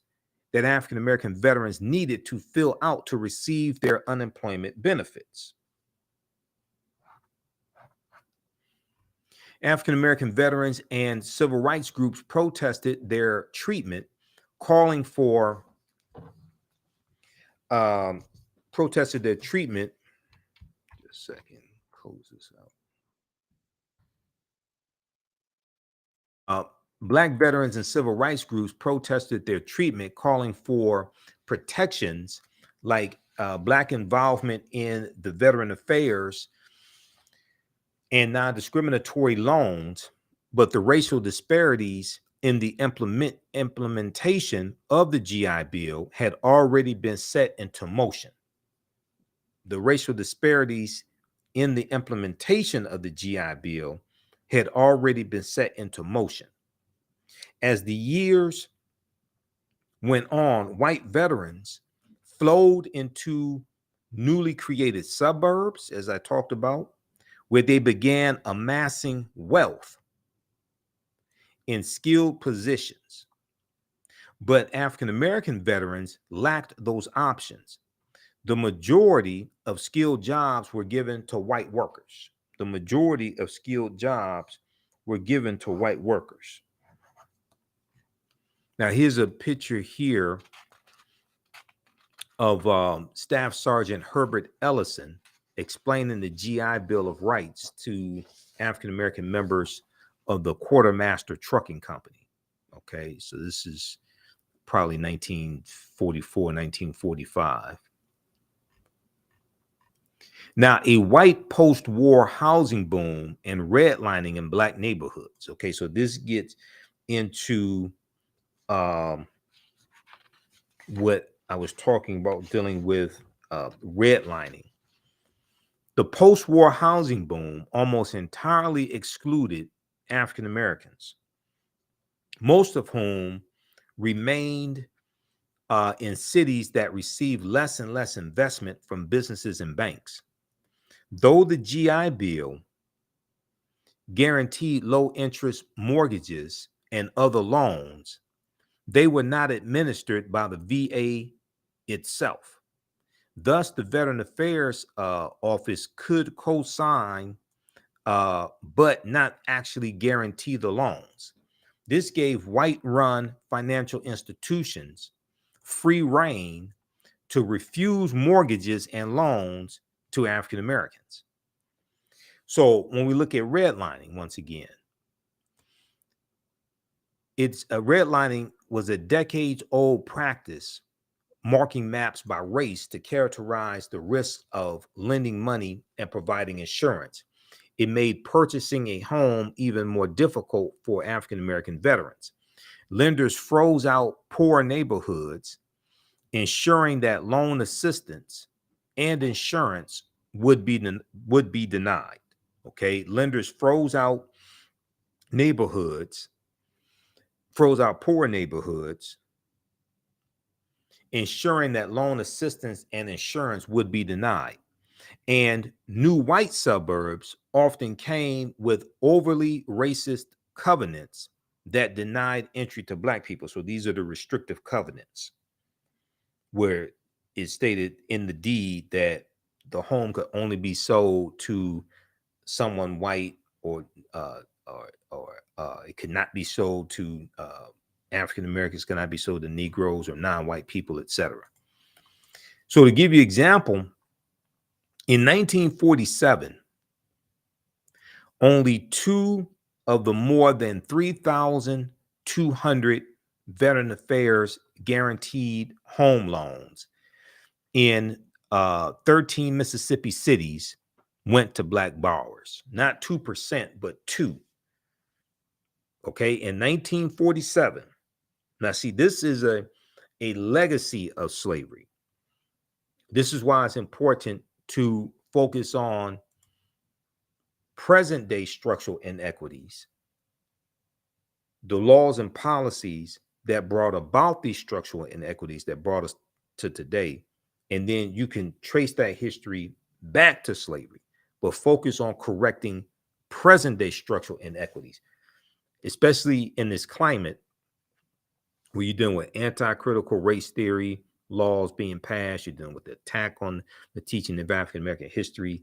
Speaker 1: that African American veterans needed to fill out to receive their unemployment benefits. African American veterans and civil rights groups protested their treatment, calling for protested their treatment. Just a second, close this out. Black veterans and civil rights groups protested their treatment, calling for protections like Black involvement in the veteran affairs and non-discriminatory loans, but the racial disparities in the implementation of the GI Bill had already been set into motion. The racial disparities in the implementation of the GI Bill had already been set into motion. As the years went on, white veterans flowed into newly created suburbs, as I talked about, where they began amassing wealth in skilled positions. But African American veterans lacked those options. The majority of skilled jobs were given to white workers. The majority of skilled jobs were given to white workers. Now, here's a picture here of Staff Sergeant Herbert Ellison explaining the GI Bill of Rights to African American members of the Quartermaster Trucking Company. Okay, so this is probably 1944, 1945. Now, a white post-war housing boom and redlining in black neighborhoods. Okay, so this gets into what I was talking about dealing with redlining. The post-war housing boom almost entirely excluded African Americans, most of whom remained in cities that received less and less investment from businesses and banks. Though the GI Bill guaranteed low interest mortgages and other loans, they were not administered by the VA itself. Thus, the Veteran Affairs Office could co-sign, but not actually guarantee the loans. This gave white-run financial institutions free rein to refuse mortgages and loans to African Americans. So when we look at redlining, once again, redlining was a decades-old practice marking maps by race to characterize the risks of lending money and providing insurance. It made purchasing a home even more difficult for African American veterans. Lenders froze out poor neighborhoods, ensuring that loan assistance and insurance would be denied. Okay, lenders froze out poor neighborhoods, ensuring that loan assistance and insurance would be denied. And new white suburbs often came with overly racist covenants that denied entry to black people. So these are the restrictive covenants, where it's stated in the deed that the home could only be sold to someone white, or it could not be sold to African Americans, cannot be sold to Negroes or non-white people, etc. So to give you an example, in 1947, only 2 of the more than 3,200 Veteran Affairs guaranteed home loans in 13 Mississippi cities went to black borrowers. Not 2%, but 2. Okay, in 1947. Now, see, this is a legacy of slavery. This is why it's important to focus on present day structural inequities, the laws and policies that brought about these structural inequities that brought us to today. And then you can trace that history back to slavery, but focus on correcting present day structural inequities, especially in this climate where you're dealing with anti-critical race theory laws being passed, you're dealing with the attack on the teaching of African American history,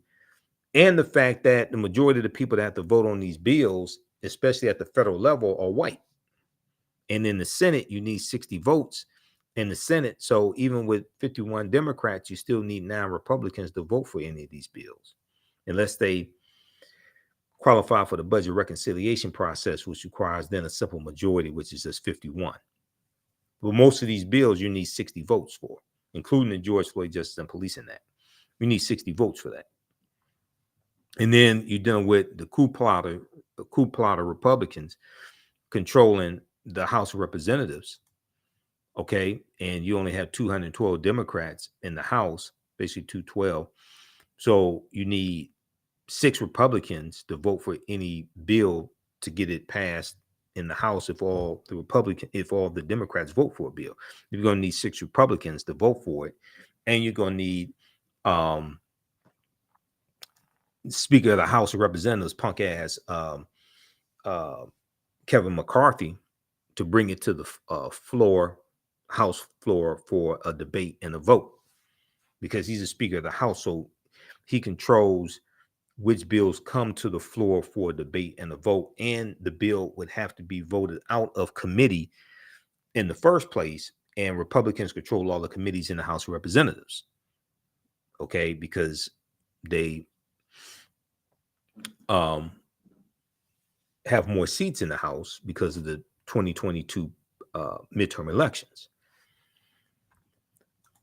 Speaker 1: and the fact that the majority of the people that have to vote on these bills, especially at the federal level, are white. And in the Senate, you need 60 votes in the Senate. So even with 51 Democrats, you still need 9 Republicans to vote for any of these bills, unless they qualify for the budget reconciliation process, which requires then a simple majority, which is just 51. But most of these bills, you need 60 votes for, including the George Floyd Justice and Policing Act. You need 60 votes for that. And then you're dealing with the coup plotter Republicans controlling the House of Representatives. Okay. And you only have 212 Democrats in the House, basically 212. So you need 6 Republicans to vote for any bill to get it passed in the House if all the Democrats vote for a bill. You're going to need 6 Republicans to vote for it. And you're going to need Speaker of the House of Representatives, punk ass Kevin McCarthy, to bring it to the House floor for a debate and a vote, because he's a Speaker of the House, so he controls which bills come to the floor for a debate and a vote, and the bill would have to be voted out of committee in the first place, and Republicans control all the committees in the House of Representatives, okay, because they have more seats in the House because of the 2022 midterm elections.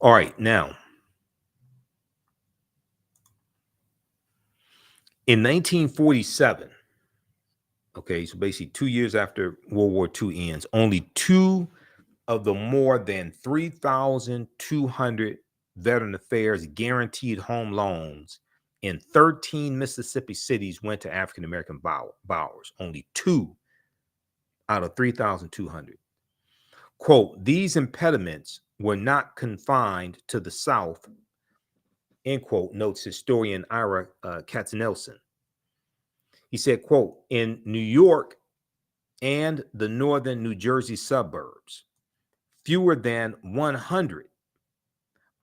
Speaker 1: All right, now, In 1947, okay, so basically 2 years after World War II ends, only two of the more than 3,200 Veteran Affairs guaranteed home loans in 13 Mississippi cities went to African American borrowers. Only two out of 3,200. Quote, these impediments were not confined to the South, end quote, notes historian Ira Katznelson. He said, quote, in New York and the northern New Jersey suburbs, fewer than 100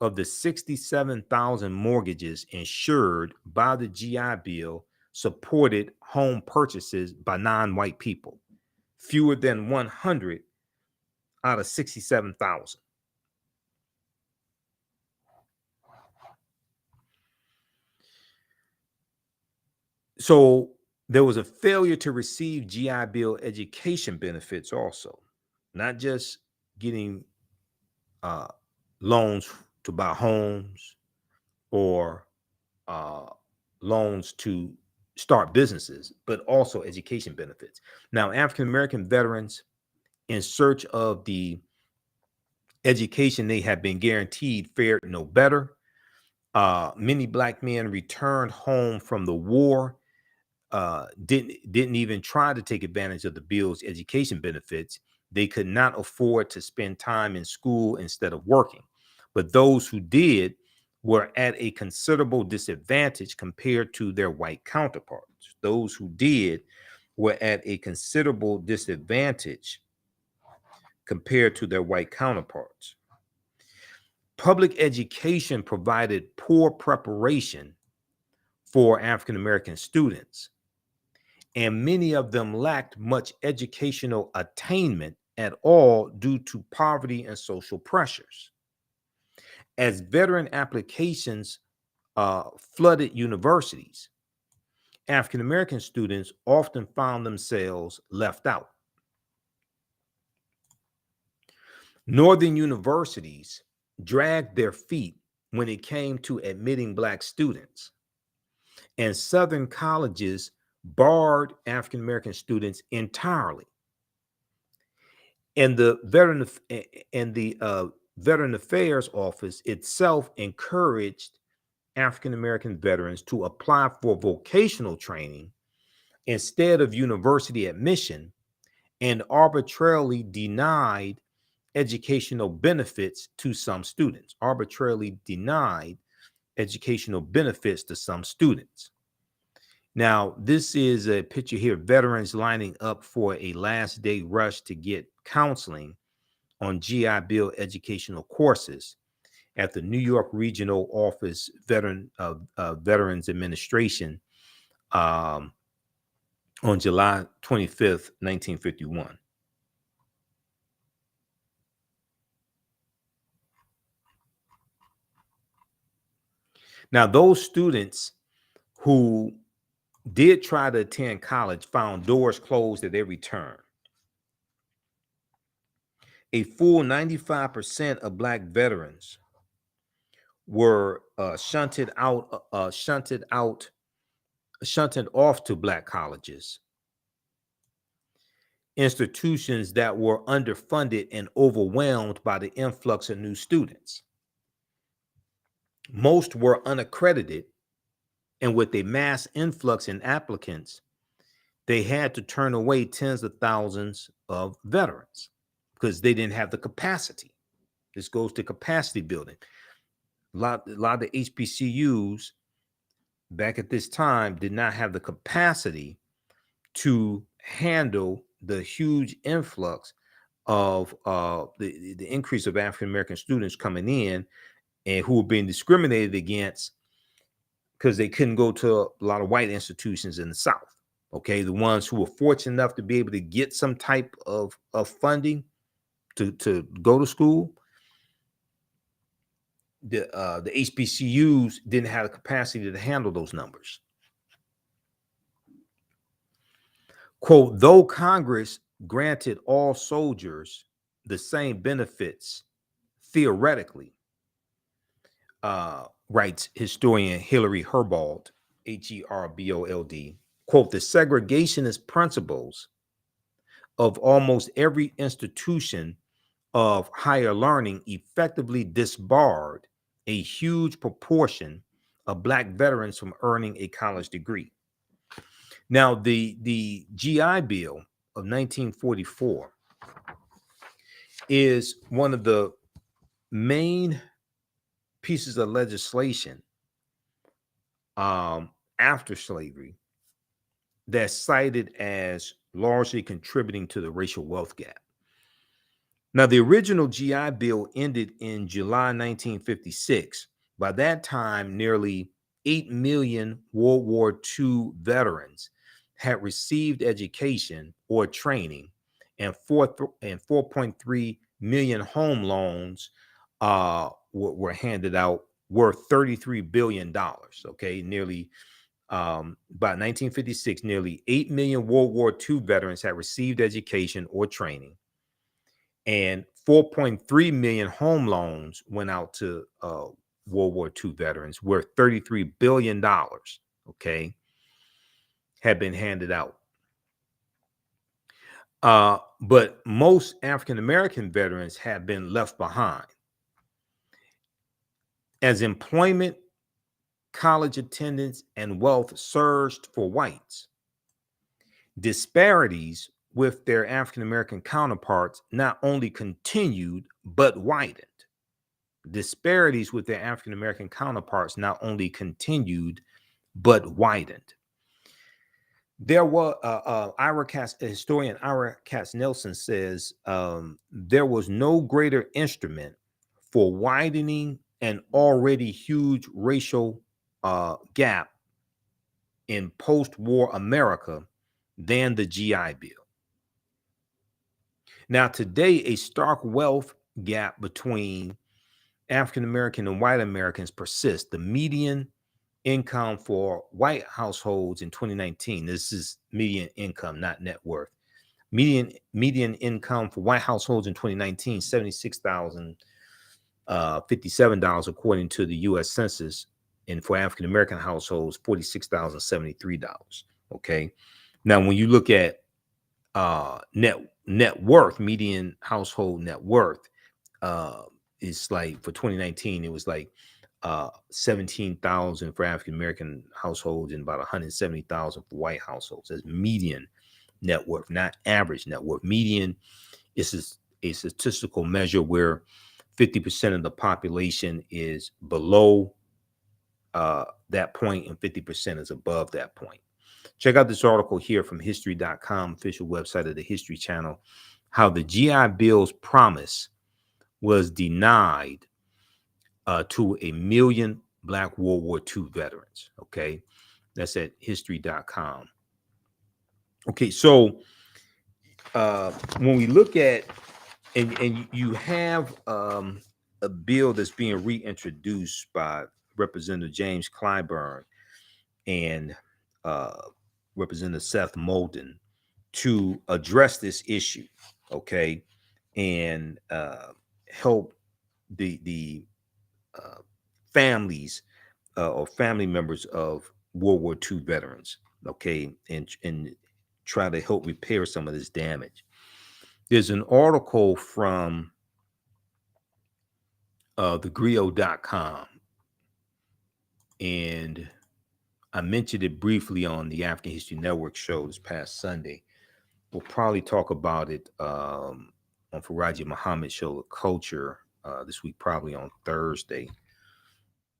Speaker 1: of the 67,000 mortgages insured by the GI Bill supported home purchases by non-white people. Fewer than 100 out of 67,000. So there was a failure to receive GI Bill education benefits also, not just getting loans to buy homes or loans to start businesses, but also education benefits. Now, African American veterans, in search of the education they had been guaranteed, fared no better. Many Black men returned home from the war, didn't even try to take advantage of the bill's education benefits. They could not afford to spend time in school instead of working. But those who did were at a considerable disadvantage compared to their white counterparts. Those who did were at a considerable disadvantage compared to their white counterparts. Public education provided poor preparation for African American students, and many of them lacked much educational attainment at all due to poverty and social pressures. As veteran applications flooded universities, African American students often found themselves left out. Northern universities dragged their feet when it came to admitting Black students, and Southern colleges barred African American students entirely. And the Veteran Affairs Office itself encouraged African American veterans to apply for vocational training instead of university admission, and arbitrarily denied educational benefits to some students. Arbitrarily denied educational benefits to some students. Now, this is a picture here of veterans lining up for a last day rush to get counseling on GI Bill educational courses at the New York Regional Office Veterans Administration on July 25th, 1951. Now, those students who did try to attend college found doors closed at every turn. A full 95% of Black veterans were shunted off to Black colleges, institutions that were underfunded and overwhelmed by the influx of new students. Most were unaccredited, and with a mass influx in applicants, they had to turn away tens of thousands of veterans because they didn't have the capacity. This goes to capacity building. A lot of the HBCUs back at this time did not have the capacity to handle the huge influx of the increase of African American students coming in and who were being discriminated against because they couldn't go to a lot of white institutions in the South. Okay, the ones who were fortunate enough to be able to get some type of funding to go to school, the HBCUs didn't have the capacity to handle those numbers. Quote, though Congress granted all soldiers the same benefits theoretically, writes historian Hillary Herbold, Herbold, quote, the segregationist principles of almost every institution of higher learning effectively disbarred a huge proportion of Black veterans from earning a college degree. Now, the GI Bill of 1944 is one of the main pieces of legislation after slavery that's cited as largely contributing to the racial wealth gap. Now, the original GI Bill ended in July 1956. By that time, nearly 8 million World War II veterans had received education or training, and 4.3 million home loans were handed out worth $33 billion. Okay, nearly by 1956, nearly 8 million World War II veterans had received education or training, and 4.3 million home loans went out to World War II veterans worth $33 billion, okay, had been handed out. But most African-American veterans have been left behind. As employment, college attendance, and wealth surged for whites, disparities with their African-American counterparts not only continued, but widened. Disparities with their African-American counterparts not only continued, but widened. There was historian Ira Katz-Nelson says there was no greater instrument for widening an already huge racial gap in post-war America than the GI Bill. Now, today, a stark wealth gap between African-American and white Americans persists. The median income for white households in 2019, this is median income, not net worth. Median income for white households in 2019, $76,057, according to the U.S. Census, and for African-American households, $46,073. Okay. Now, when you look at net worth, median household net worth, is like for 2019, it was like 17,000 for African-American households and about 170,000 for white households. That's median net worth, not average net worth. Median is a statistical measure where 50% of the population is below that point and 50% is above that point. Check out this article here from history.com, official website of the History Channel, how the GI Bill's promise was denied to 1 million Black World War II veterans. Okay, that's at history.com. Okay, so when we look at, and you have a bill that's being reintroduced by Representative James Clyburn and Representative Seth Moulton to address this issue, okay, and help the families or family members of World War II veterans, okay, and try to help repair some of this damage. There's an article from thegrio.com, and I mentioned it briefly on the African History Network show this past Sunday. We'll probably talk about it on Faraji Muhammad's show, The Culture, this week, probably on Thursday.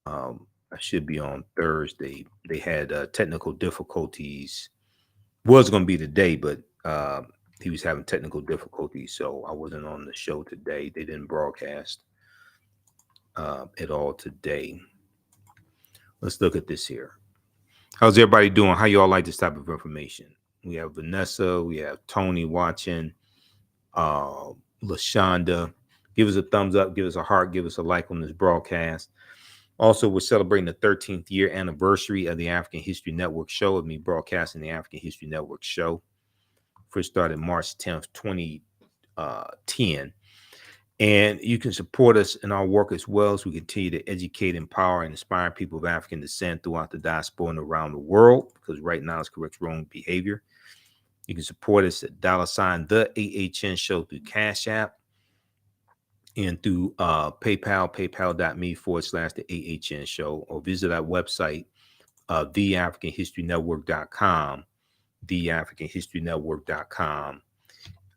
Speaker 1: I should be on Thursday. They had technical difficulties. Was going to be today, but he was having technical difficulties, so I wasn't on the show today. They didn't broadcast at all today. Let's look at this here. How's everybody doing? How you all like this type of information? We have Vanessa, we have Tony watching, LaShonda. Give us a thumbs up, give us a heart, give us a like on this broadcast. Also, we're celebrating the 13th year anniversary of the African History Network show, of me broadcasting the African History Network show. First started March 10th, 2010. And you can support us in our work as well as we continue to educate, empower, and inspire people of African descent throughout the diaspora and around the world, because right now it's correct wrong behavior. You can support us at $ TheAHNShow through Cash App and through PayPal, paypal.me/TheAHNShow, or visit our website, TheAfricanHistoryNetwork.com, TheAfricanHistoryNetwork.com,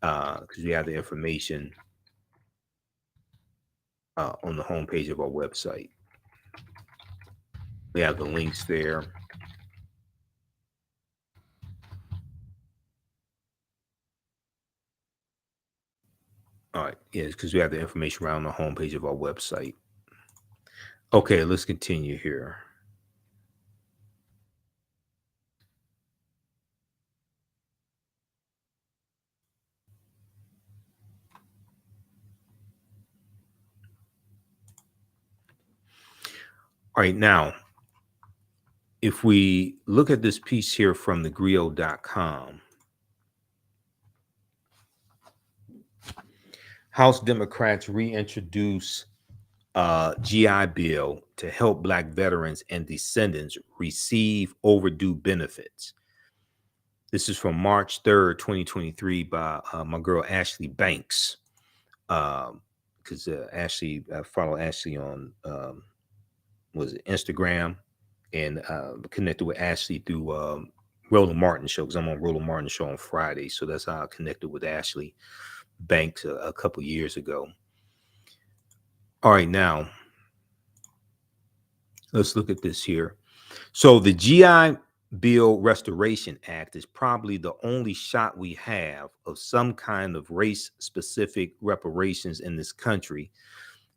Speaker 1: because we have the information on the homepage of our website. We have the links there. All right, yes, because we have the information around the homepage of our website. Okay, let's continue here. All right, now, if we look at this piece here from thegrio.com, House Democrats reintroduce GI Bill to help Black veterans and descendants receive overdue benefits. This is from March 3rd, 2023 by my girl Ashley Banks. Because Ashley, I follow Ashley on was it Instagram, and connected with Ashley through Roland Martin show, because I'm on Roland Martin show on Friday. So that's how I connected with Ashley Banks a couple years ago. All right, now let's look at this here. So the GI Bill Restoration Act is probably the only shot we have of some kind of race-specific reparations in this country,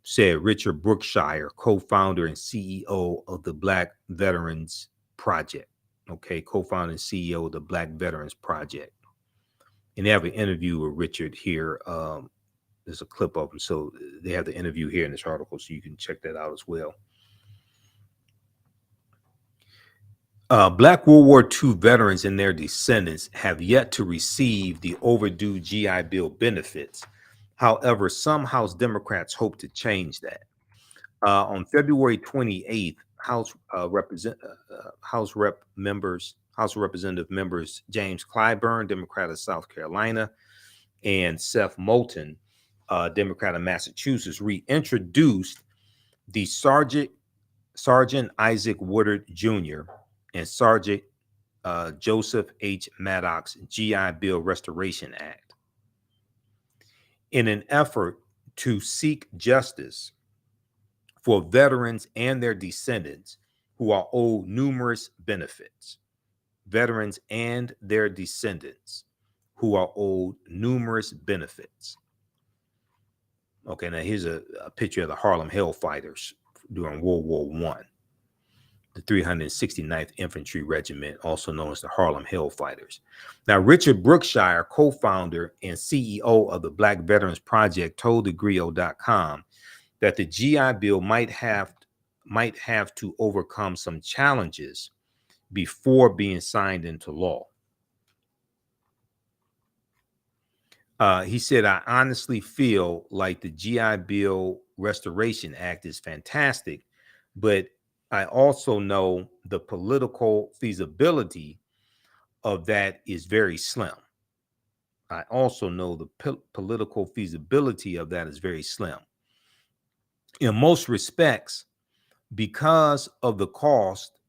Speaker 1: said Richard Brookshire, co-founder and CEO of the Black Veterans Project. Okay, co-founder and CEO of the Black Veterans Project. And they have an interview with Richard here. There's a clip of him. So they have the interview here in this article, so you can check that out as well. Black World War II veterans and their descendants have yet to receive the overdue GI Bill benefits. However, some House Democrats hope to change that. On February 28th, House Representative members James Clyburn, Democrat of South Carolina, and Seth Moulton, Democrat of Massachusetts, reintroduced the Sergeant Isaac Woodard Jr. and Sergeant Joseph H. Maddox GI Bill Restoration Act in an effort to seek justice for veterans and their descendants who are owed numerous benefits. Veterans and their descendants who are owed numerous benefits. Okay, now here's a picture of the Harlem Hellfighters during World War I. The 369th Infantry Regiment, also known as the Harlem Hellfighters. Now, Richard Brookshire, co-founder and CEO of the Black Veterans Project, told thegrio.com that the GI Bill might have to overcome some challenges before being signed into law. He said, I honestly feel like the GI Bill Restoration Act is fantastic, but I also know the political feasibility of that is very slim. I also know the political feasibility of that is very slim. In most respects, because of the cost,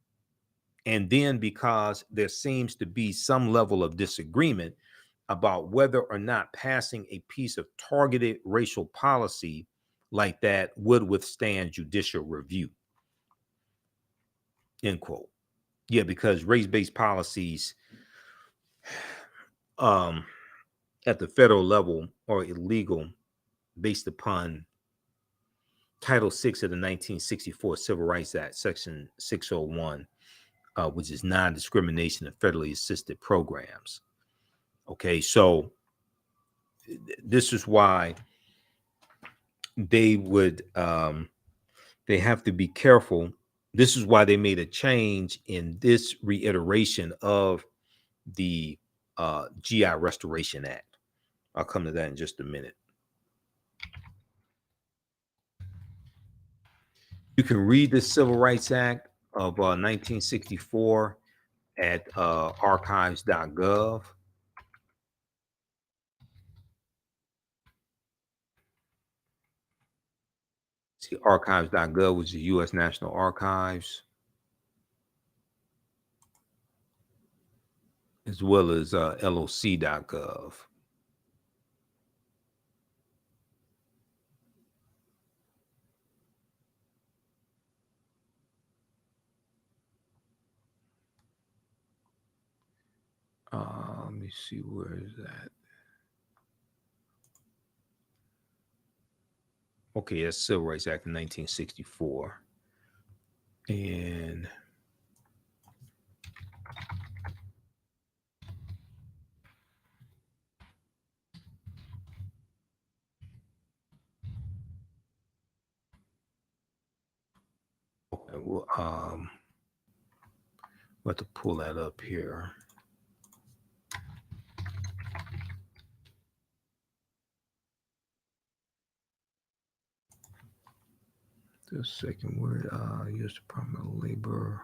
Speaker 1: and then because there seems to be some level of disagreement about whether or not passing a piece of targeted racial policy like that would withstand judicial review. End quote. Yeah, because race-based policies at the federal level are illegal based upon Title VI of the 1964 Civil Rights Act, Section 601, which is non-discrimination of federally assisted programs. Okay, so this is why they would they have to be careful. This is why they made a change in this reiteration of the GI Restoration Act. I'll come to that in just a minute. You can read the Civil Rights Act of 1964 at archives.gov. See, archives.gov, which is the U.S. National Archives, as well as loc.gov. Let me see, where is that? Okay, that's Civil Rights Act of 1964. And okay, well, we'll have to pull that up here. The second word, U.S. Department of Labor.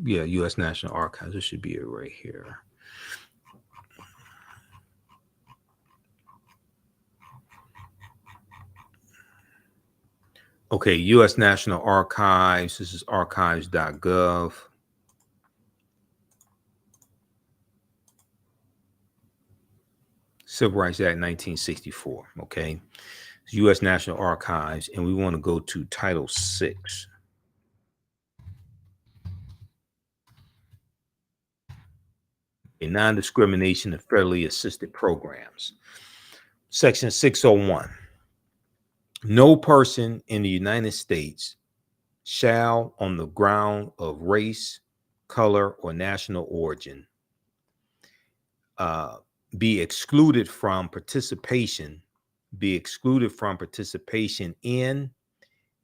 Speaker 1: Yeah, U.S. National Archives. This should be it right here. Okay, U.S. National Archives. This is archives.gov. Civil Rights Act 1964. Okay, it's U.S. National Archives, and we want to go to Title VI. A non-discrimination of federally assisted programs. Section 601. No person in the United States shall, on the ground of race, color, or national origin, be excluded from participation in,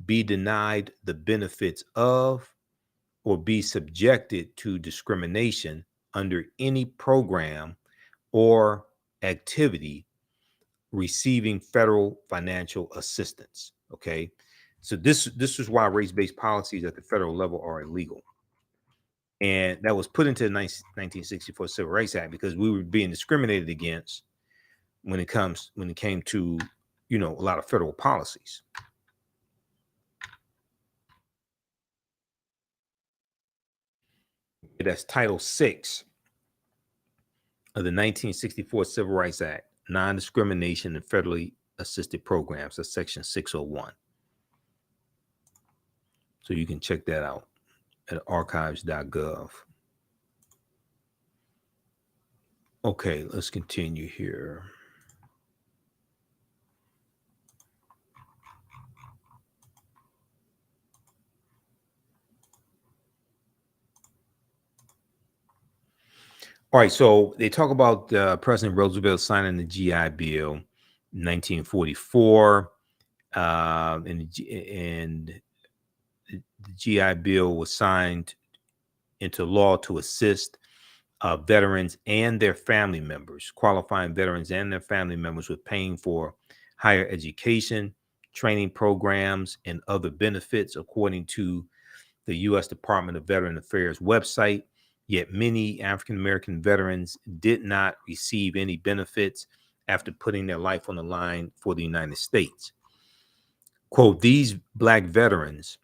Speaker 1: be denied the benefits of, or be subjected to discrimination under any program or activity receiving federal financial assistance. Okay, so this is why race-based policies at the federal level are illegal, and that was put into the 1964 Civil Rights Act because we were being discriminated against when it came to, a lot of federal policies. That's Title VI of the 1964 Civil Rights Act, non-discrimination in federally assisted programs. That's Section 601. So you can check that out at archives.gov. Okay, let's continue here. All right, so they talk about President Roosevelt signing the GI Bill in 1944, and the GI Bill was signed into law to assist veterans and their family members, qualifying veterans and their family members with paying for higher education, training programs, and other benefits, according to the U.S. Department of Veteran Affairs website. Yet many African-American veterans did not receive any benefits after putting their life on the line for the United States. Quote, these Black veterans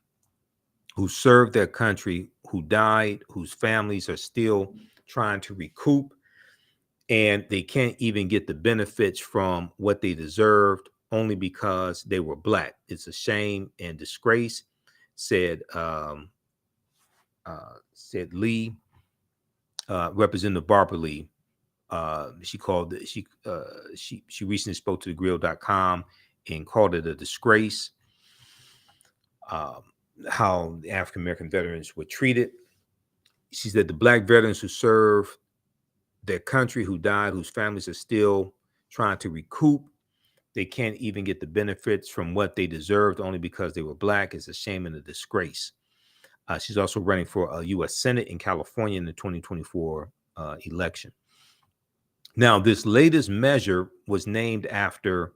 Speaker 1: who served their country, who died, whose families are still trying to recoup, and they can't even get the benefits from what they deserved only because they were Black. It's a shame and disgrace, said Lee. Representative Barbara Lee. She recently spoke to thegrill.com and called it a disgrace, how the African American veterans were treated. She said the Black veterans who served their country, who died, whose families are still trying to recoup, they can't even get the benefits from what they deserved only because they were Black. It's a shame and a disgrace. She's also running for a U.S. Senate in California in the 2024 election. Now, this latest measure was named after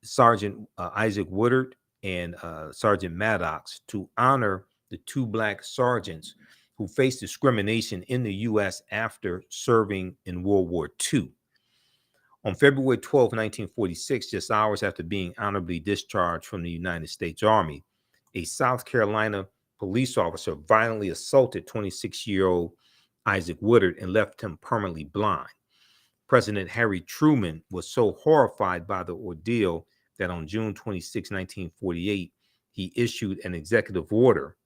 Speaker 1: Sergeant Isaac Woodard and Sergeant Maddox to honor the two black sergeants who faced discrimination in the U.S. after serving in World War II. On February 12, 1946, just hours after being honorably discharged from the United States Army, a South Carolina police officer violently assaulted 26-year-old Isaac Woodard and left him permanently blind. President Harry Truman was so horrified by the ordeal that on June 26, 1948, he issued an executive order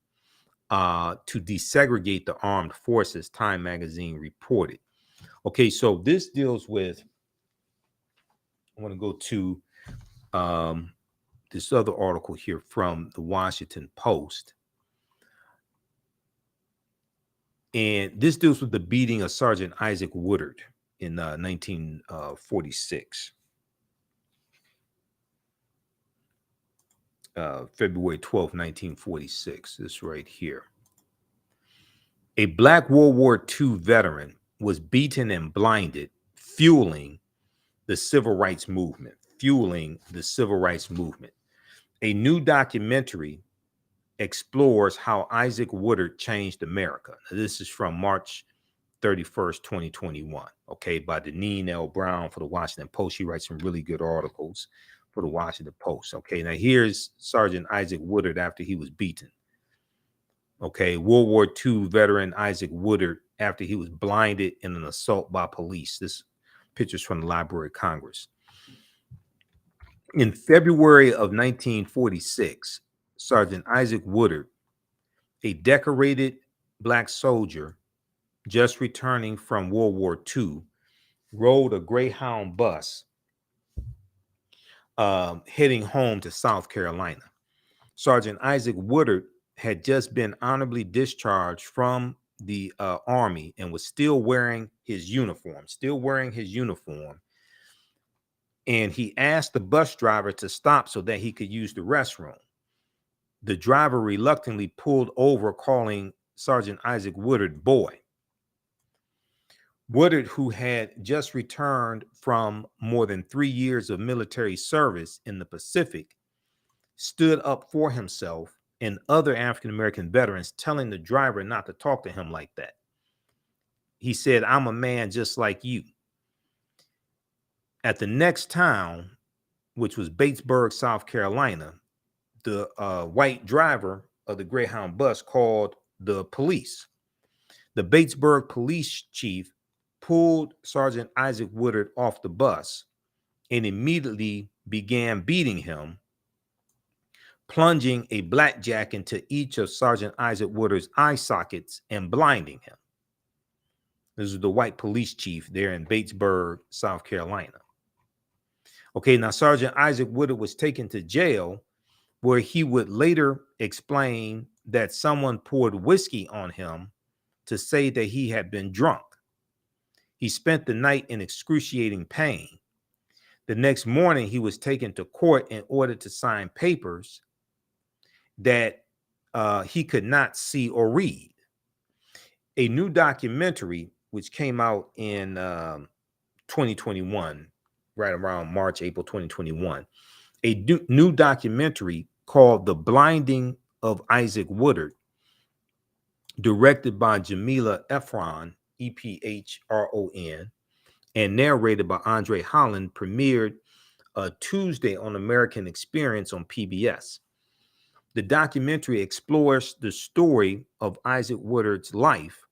Speaker 1: to desegregate the armed forces, Time magazine reported. Okay, so this deals with, I want to go to this other article here from the Washington Post. And this deals with the beating of Sergeant Isaac Woodard in 1946. February 12, 1946, this right here. A black World War II veteran was beaten and blinded, fueling the civil rights movement. A new documentary explores how Isaac Woodard changed America. Now, this is from March 31st, 2021, okay, by Deneen L. Brown for the Washington Post. She writes some really good articles for the Washington Post. Okay, now here's Sergeant Isaac Woodard after he was beaten. Okay, World War II veteran Isaac Woodard after he was blinded in an assault by police. This picture's from the Library of Congress. In February of 1946, Sergeant Isaac Woodard, a decorated black soldier just returning from World War II, rode a Greyhound bus heading home to South Carolina. Sergeant Isaac Woodard had just been honorably discharged from the Army and was still wearing his uniform, and he asked the bus driver to stop so that he could use the restroom. The driver reluctantly pulled over, calling Sergeant Isaac Woodard boy. Woodard, who had just returned from more than 3 years of military service in the Pacific, stood up for himself and other African-American veterans, telling the driver not to talk to him like that. He said, "I'm a man just like you." At the next town, which was Batesburg, South Carolina, the white driver of the Greyhound bus called the police. The Batesburg police chief pulled Sergeant Isaac Woodard off the bus and immediately began beating him, plunging a blackjack into each of Sergeant Isaac Woodard's eye sockets and blinding him. This is the white police chief there in Batesburg, South Carolina. Okay, now Sergeant Isaac Woodard was taken to jail, where he would later explain that someone poured whiskey on him to say that he had been drunk. He spent the night in excruciating pain. The next morning, he was taken to court and ordered to sign papers that he could not see or read. A new documentary, which came out in 2021, right around March, April 2021, a new documentary called The Blinding of Isaac Woodard, directed by Jamila Ephron, Ephron, and narrated by Andre Holland, premiered Tuesday on American Experience on PBS. The documentary explores the story of Isaac Woodard's life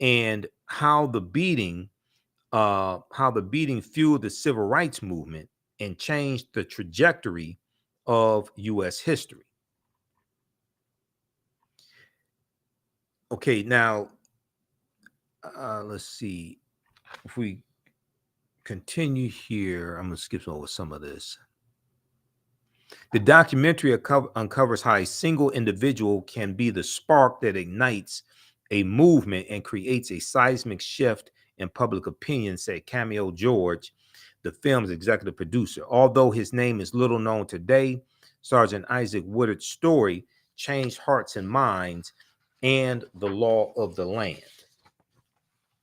Speaker 1: and how the beating fueled the civil rights movement and changed the trajectory of U.S. history. Okay, now let's see. If we continue here, I'm going to skip over some of this. The documentary uncovers how a single individual can be the spark that ignites a movement and creates a seismic shift in public opinion, said Camille George, the film's executive producer. Although his name is little known today, Sergeant Isaac Woodard's story changed hearts and minds and the law of the land,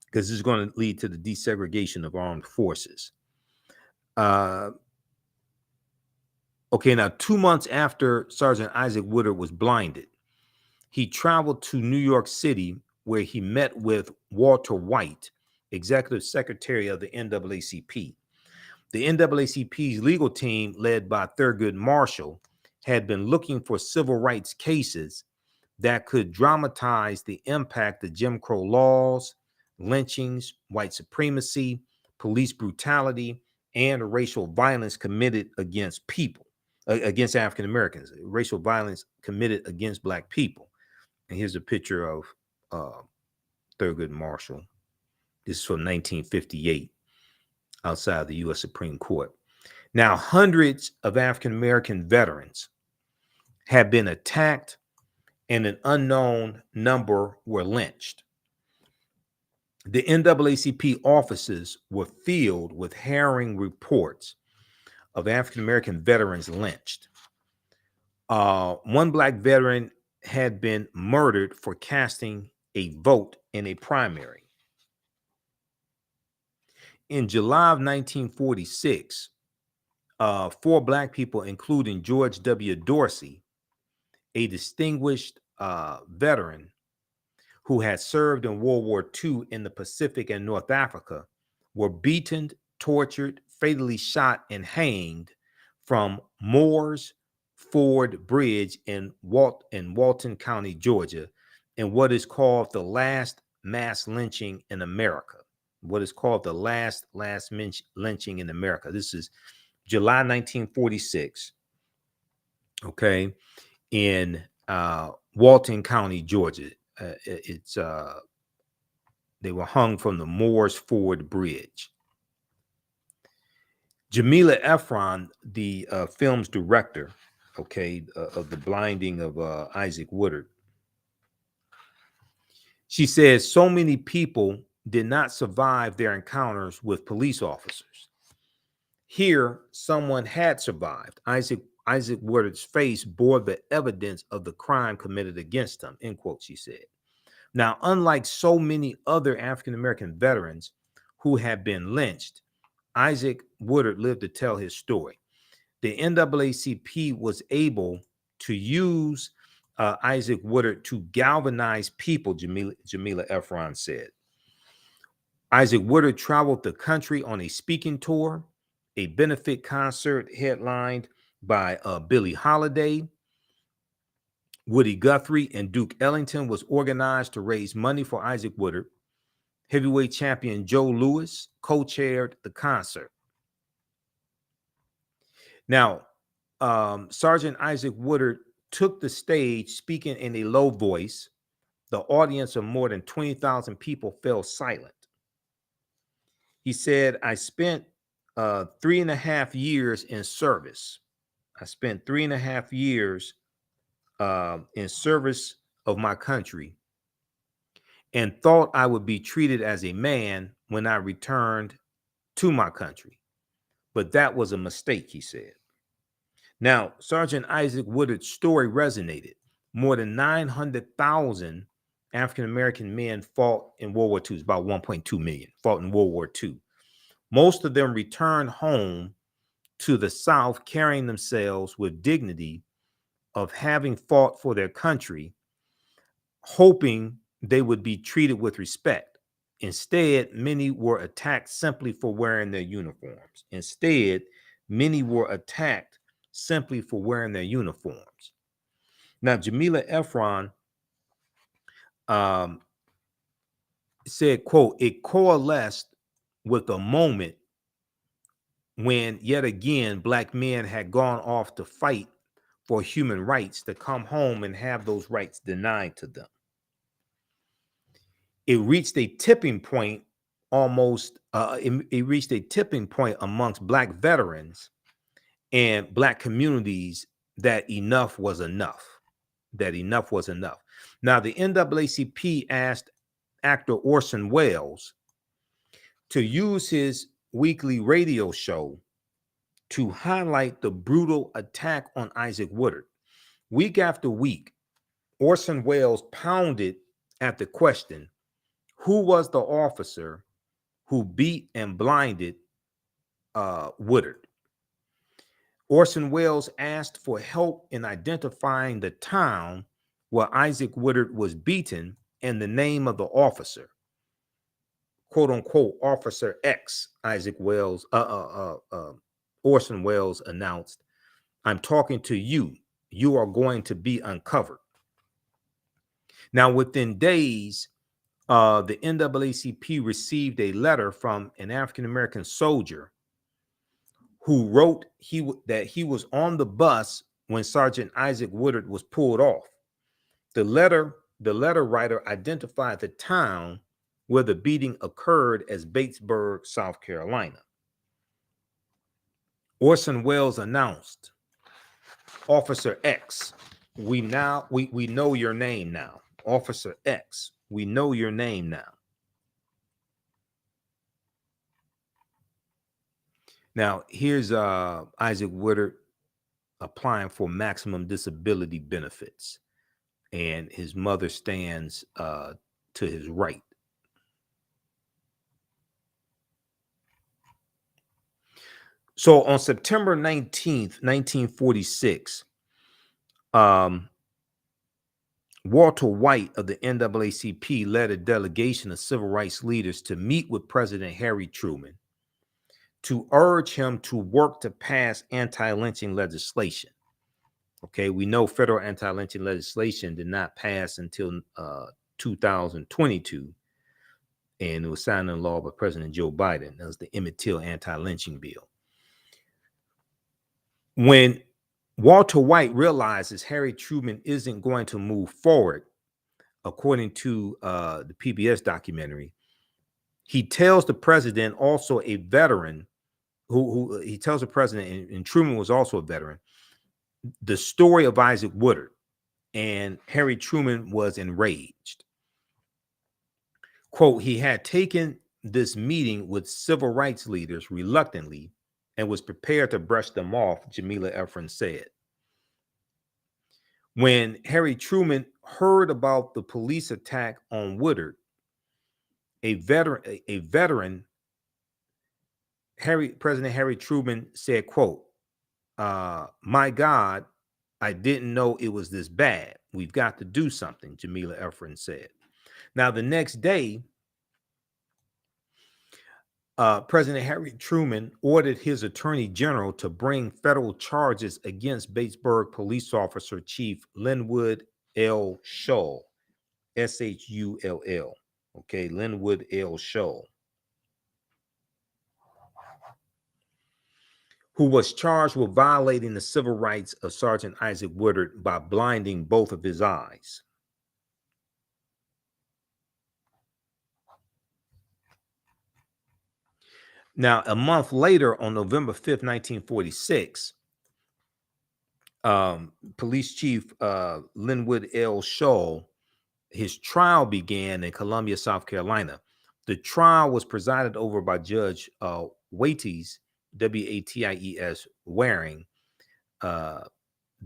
Speaker 1: because this is going to lead to the desegregation of armed forces. Okay, now 2 months after Sergeant Isaac Woodard was blinded, he traveled to New York City where he met with Walter White, executive secretary of the NAACP. The NAACP's legal team, led by Thurgood Marshall, had been looking for civil rights cases that could dramatize the impact of Jim Crow laws, lynchings, white supremacy, police brutality, and racial violence committed against people, against African Americans, racial violence committed against Black people. And here's a picture of Thurgood Marshall. This is from 1958 outside the U.S. Supreme Court. Now, hundreds of African American veterans have been attacked and an unknown number were lynched. The NAACP offices were filled with harrowing reports of African American veterans lynched. One Black veteran had been murdered for casting a vote in a primary. In July of 1946, 4 Black people, including George W. Dorsey, a distinguished veteran who had served in World War II in the Pacific and North Africa, were beaten, tortured, fatally shot, and hanged from Moore's Ford Bridge in Walton County, Georgia, in what is called the last mass lynching in America. What is called the last lynching in America. This is July 1946, okay, in Walton County, Georgia. They were hung from the Moore's Ford Bridge. Jamila Efron, the film's director, okay, of the blinding of Isaac Woodard, she says so many people did not survive their encounters with police officers. Here, someone had survived. Isaac Woodard's face bore the evidence of the crime committed against him, end quote, she said. Now, unlike so many other African-American veterans who have been lynched, Isaac Woodard lived to tell his story. The NAACP was able to use Isaac Woodard to galvanize people, Jamila Efron said. Isaac Woodard traveled the country on a speaking tour. A benefit concert headlined by Billie Holiday, Woody Guthrie, and Duke Ellington was organized to raise money for Isaac Woodard. Heavyweight champion Joe Louis co-chaired the concert. Now, Sergeant Isaac Woodard took the stage speaking in a low voice. The audience of more than 20,000 people fell silent. He said, I spent 3.5 years in service. I spent 3.5 years in service of my country and thought I would be treated as a man when I returned to my country. But that was a mistake, he said. Now, Sergeant Isaac Woodard's story resonated. More than 900,000 African-American men fought in World War II. It's about 1.2 million fought in World War II. Most of them returned home to the South carrying themselves with dignity of having fought for their country, hoping they would be treated with respect. Instead, many were attacked simply for wearing their uniforms. Now, Jamila Efron said, quote, it coalesced with a moment when yet again Black men had gone off to fight for human rights to come home and have those rights denied to them. It reached a tipping point amongst Black veterans and Black communities that enough was enough. Now, the NAACP asked actor Orson Welles to use his weekly radio show to highlight the brutal attack on Isaac Woodard. Week after week, Orson Welles pounded at the question, who was the officer who beat and blinded Woodard? Orson Welles asked for help in identifying the town where Isaac Woodard was beaten and the name of the officer, quote unquote, Officer X. Orson Welles announced, "I'm talking to you. You are going to be uncovered." Now, within days, the NAACP received a letter from an African-American soldier who wrote that he was on the bus when Sergeant Isaac Woodard was pulled off. The letter writer identified the town where the beating occurred as Batesburg, South Carolina. Orson Welles announced, "Officer X, we know your name now. Officer X, we know your name now." Now, here's Isaac Woodard applying for maximum disability benefits, and his mother stands to his right. So on September 19th, 1946, Walter White of the NAACP led a delegation of civil rights leaders to meet with President Harry Truman to urge him to work to pass anti-lynching legislation. Okay, we know federal anti-lynching legislation did not pass until 2022, and it was signed into law by President Joe Biden. That was the Emmett Till anti-lynching bill. When Walter White realizes Harry Truman isn't going to move forward, according to the PBS documentary, he tells the president, also a veteran, who he tells the president, and Truman was also a veteran, the story of Isaac Woodard, and Harry Truman was enraged. Quote, "He had taken this meeting with civil rights leaders reluctantly and was prepared to brush them off," Jamila Efron said. When Harry Truman heard about the police attack on Woodard, President Harry Truman said, quote, "My God, I didn't know it was this bad. We've got to do something," Jamila Efron said. Now, the next day, President Harry Truman ordered his attorney general to bring federal charges against Batesburg police officer Chief Linwood L. Shull, Shull. Okay, Linwood L. Shull, who was charged with violating the civil rights of Sergeant Isaac Woodard by blinding both of his eyes. Now, a month later, on November 5th, 1946, Police Chief Linwood L. Shull, his trial began in Columbia, South Carolina. The trial was presided over by Judge Waities, W-A-T-I-E-S, Waring, the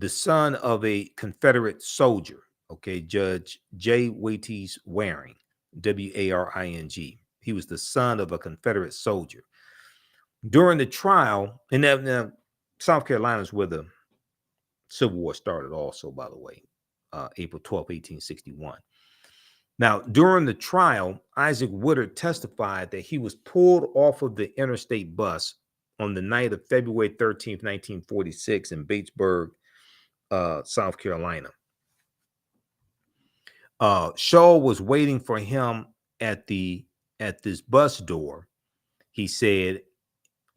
Speaker 1: son of a Confederate soldier. Okay, Judge J. Waities Waring, W-A-R-I-N-G. He was the son of a Confederate soldier. During the trial, and now South Carolina is where the Civil War started also, by the way, April 12, 1861. Now, during the trial, Isaac Woodard testified that he was pulled off of the interstate bus on the night of February 13th, 1946 in Batesburg, South Carolina. Shull was waiting for him at this bus door, he said,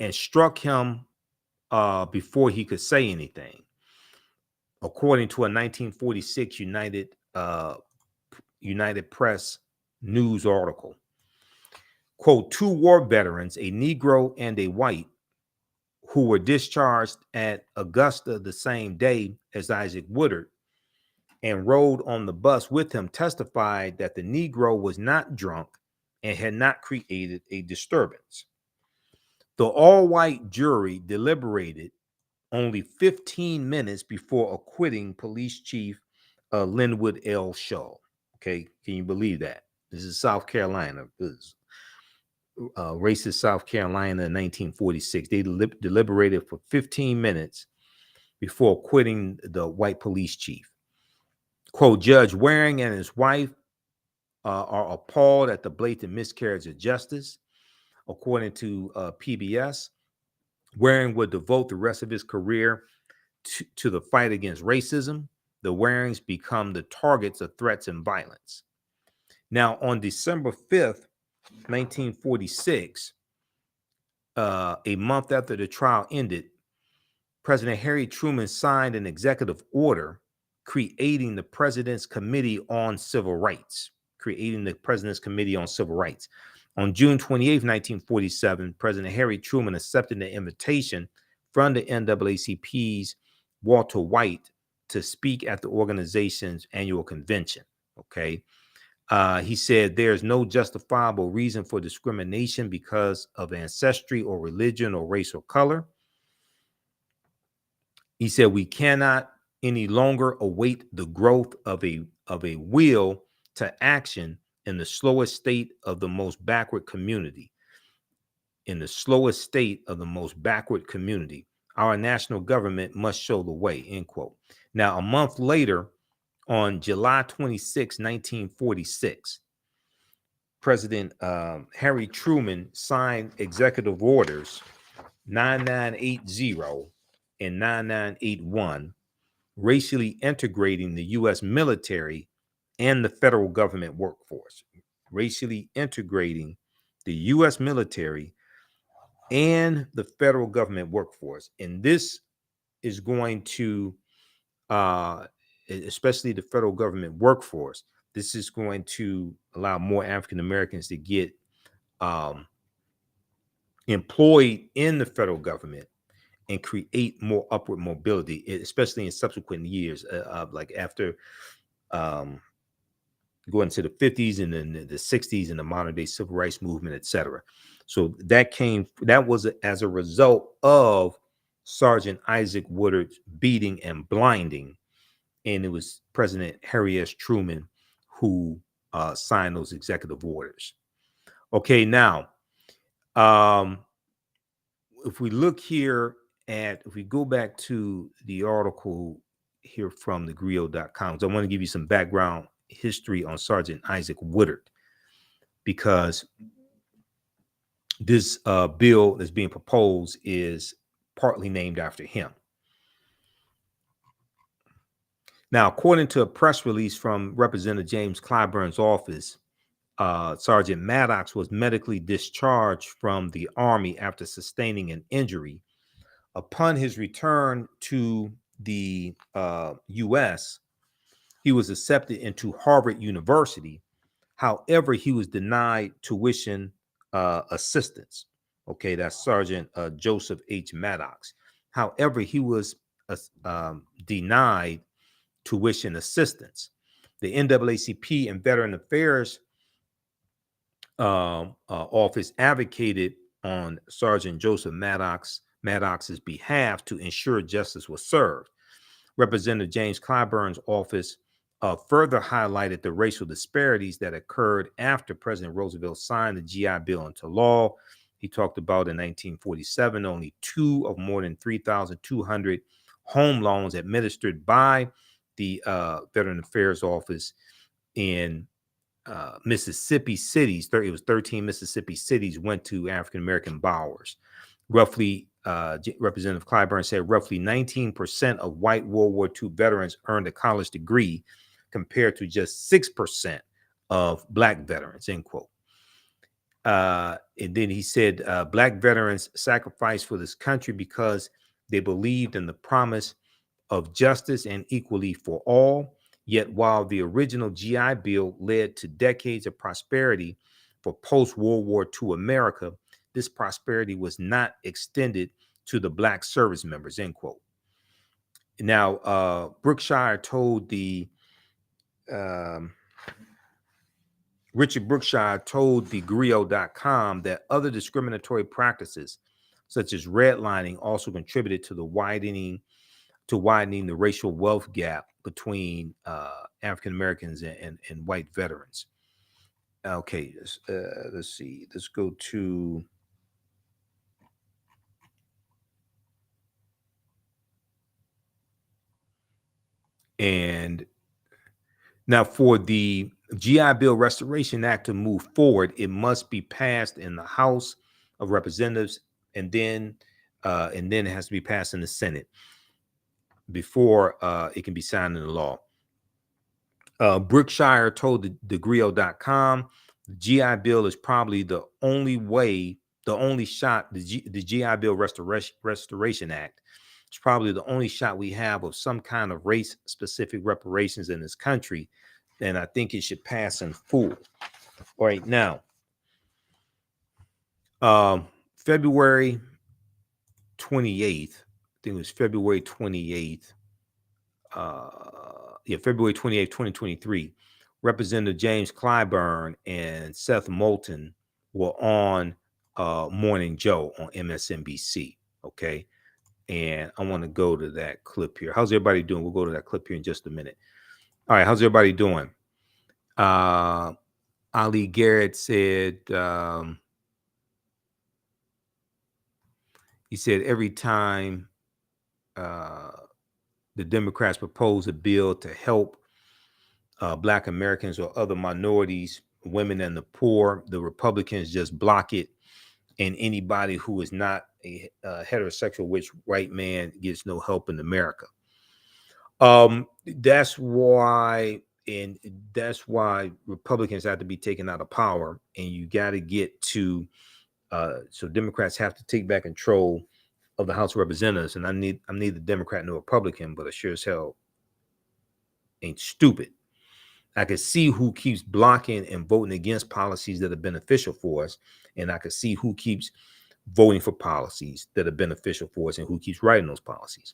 Speaker 1: and struck him before he could say anything, according to a 1946 United Press news article. Quote, "Two war veterans, a Negro and a white, who were discharged at Augusta the same day as Isaac Woodard and rode on the bus with him, testified that the Negro was not drunk and had not created a disturbance. The all-white jury deliberated only 15 minutes before acquitting Police Chief Linwood L. Shull." Okay, can you believe that? This is South Carolina. This is, racist South Carolina in 1946. They deliberated for 15 minutes before quitting the white police chief. Quote, Judge Waring and his wife are appalled at the blatant miscarriage of justice. According to PBS, Waring would devote the rest of his career to the fight against racism. The Warings become the targets of threats and violence. Now, on December 5th, 1946, a month after the trial ended, President Harry Truman signed an executive order creating the President's Committee on Civil Rights. On June 28, 1947, President Harry Truman accepted the invitation from the NAACP's Walter White to speak at the organization's annual convention. Okay. He said there's no justifiable reason for discrimination because of ancestry or religion or race or color. He said we cannot any longer await the growth of a will to action in the slowest state of the most backward community. Our national government must show the way, end quote. Now, a month later, on July 26, 1946, President Harry Truman signed executive orders 9980 and 9981, racially integrating the U.S. military and the federal government workforce. Racially integrating the U.S. military and the federal government workforce. And this is going to, especially the federal government workforce, this is going to allow more African Americans to get employed in the federal government and create more upward mobility, especially in subsequent years, like after going to the 50s and then the 60s and the modern day civil rights movement, etc. So that was as a result of Sergeant Isaac Woodard's beating and blinding. And it was President Harry S. Truman who signed those executive orders. Okay, now, if we look here if we go back to the article here from thegrio.com, I want to give you some background history on Sergeant Isaac Woodard, because this bill that's being proposed is partly named after him. Now, according to a press release from Representative James Clyburn's office, Sergeant Maddox was medically discharged from the Army after sustaining an injury. Upon his return to the U.S., he was accepted into Harvard University. However, he was denied tuition assistance. Okay, that's Sergeant Joseph H. Maddox. However, he was denied tuition assistance. The NAACP and Veteran Affairs office advocated on Sergeant Joseph Maddox's behalf to ensure justice was served. Representative James Clyburn's office further highlighted the racial disparities that occurred after President Roosevelt signed the GI Bill into law. He talked about in 1947, only 2 of more than 3,200 home loans administered by the Veteran Affairs Office in Mississippi cities, it was 13 Mississippi cities, went to African-American borrowers. Roughly, Representative Clyburn said roughly 19% of white World War II veterans earned a college degree compared to just 6% of black veterans, end quote. And then he said, black veterans sacrificed for this country because they believed in the promise of justice and equality for all. Yet while the original GI Bill led to decades of prosperity for post-World War II America, this prosperity was not extended to the black service members, end quote. Now, Richard Brookshire told thegrio.com that other discriminatory practices, such as redlining, also contributed to widening the racial wealth gap between African Americans and white veterans. Okay, let's see. Let's go to And now for the GI Bill Restoration Act to move forward, it must be passed in the House of Representatives, and then it has to be passed in the Senate before it can be signed into law. Brookshire told the Grio.com, the GI Bill is probably the only way, the only shot, the GI Bill Restoration Act is probably the only shot we have of some kind of race-specific reparations in this country, and I think it should pass in full. All right, now, February 28th, I think it was February 28th, February 28th, 2023, Representative James Clyburn and Seth Moulton were on Morning Joe on MSNBC. Okay. And I want to go to that clip here. How's everybody doing? We'll go to that clip here in just a minute. All right. How's everybody doing? Ali Garrett said, he said, every time the Democrats propose a bill to help Black Americans or other minorities, women and the poor, the Republicans just block it. And anybody who is not a heterosexual white man gets no help in America. That's why Republicans have to be taken out of power, and you got to get to so Democrats have to take back control of the House of Representatives. And I'm neither Democrat nor Republican, but I sure as hell ain't stupid. I can see who keeps blocking and voting against policies that are beneficial for us, and I can see who keeps voting for policies that are beneficial for us and who keeps writing those policies.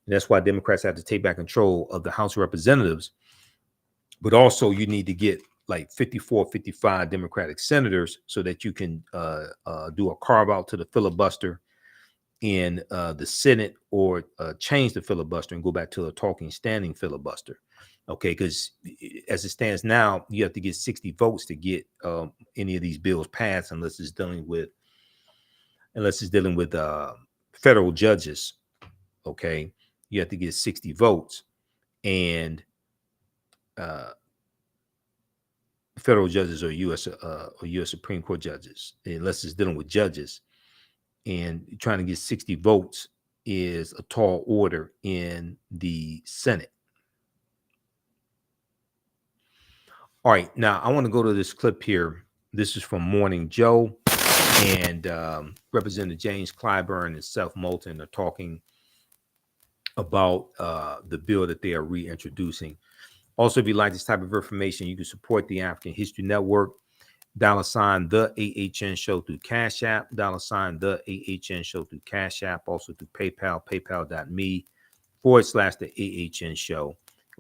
Speaker 1: And that's why Democrats have to take back control of the House of Representatives. But also you need to get like 54, 55 Democratic senators so that you can do a carve out to the filibuster in the Senate, or change the filibuster and go back to a talking standing filibuster. Okay, because as it stands now, you have to get 60 votes to get any of these bills passed, unless it's dealing with federal judges. Okay, you have to get 60 votes, and federal judges or U.S. Supreme Court judges, unless it's dealing with judges, and trying to get 60 votes is a tall order in the Senate. All right, now I want to go to this clip here. This is from Morning Joe, and Representative James Clyburn and Seth Moulton are talking about the bill that they are reintroducing. Also, if you like this type of information, you can support the African History Network. $ the AHN Show through Cash App. $ the AHN Show through Cash App. Also through PayPal, paypal.me/the AHN Show.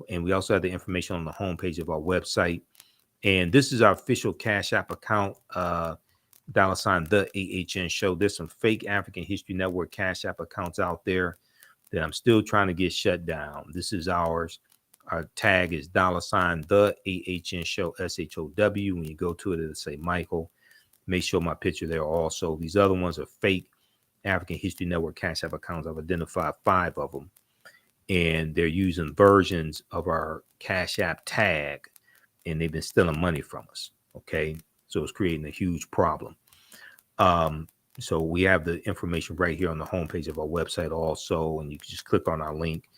Speaker 1: And we also have the information on the homepage of our website. And this is our official Cash App account, $ the AHN Show. There's some fake African History Network Cash App accounts out there that I'm still trying to get shut down. This is ours. Our tag is $ the AHN Show, SHOW. When you go to it, it'll say Michael. Make sure my picture there also. These other ones are fake African History Network Cash App accounts. I've identified 5 of them, and they're using versions of our Cash App tag, and they've been stealing money from us. Okay, so it's creating a huge problem. So we have the information right here on the homepage of our website also, and you can just click on our link,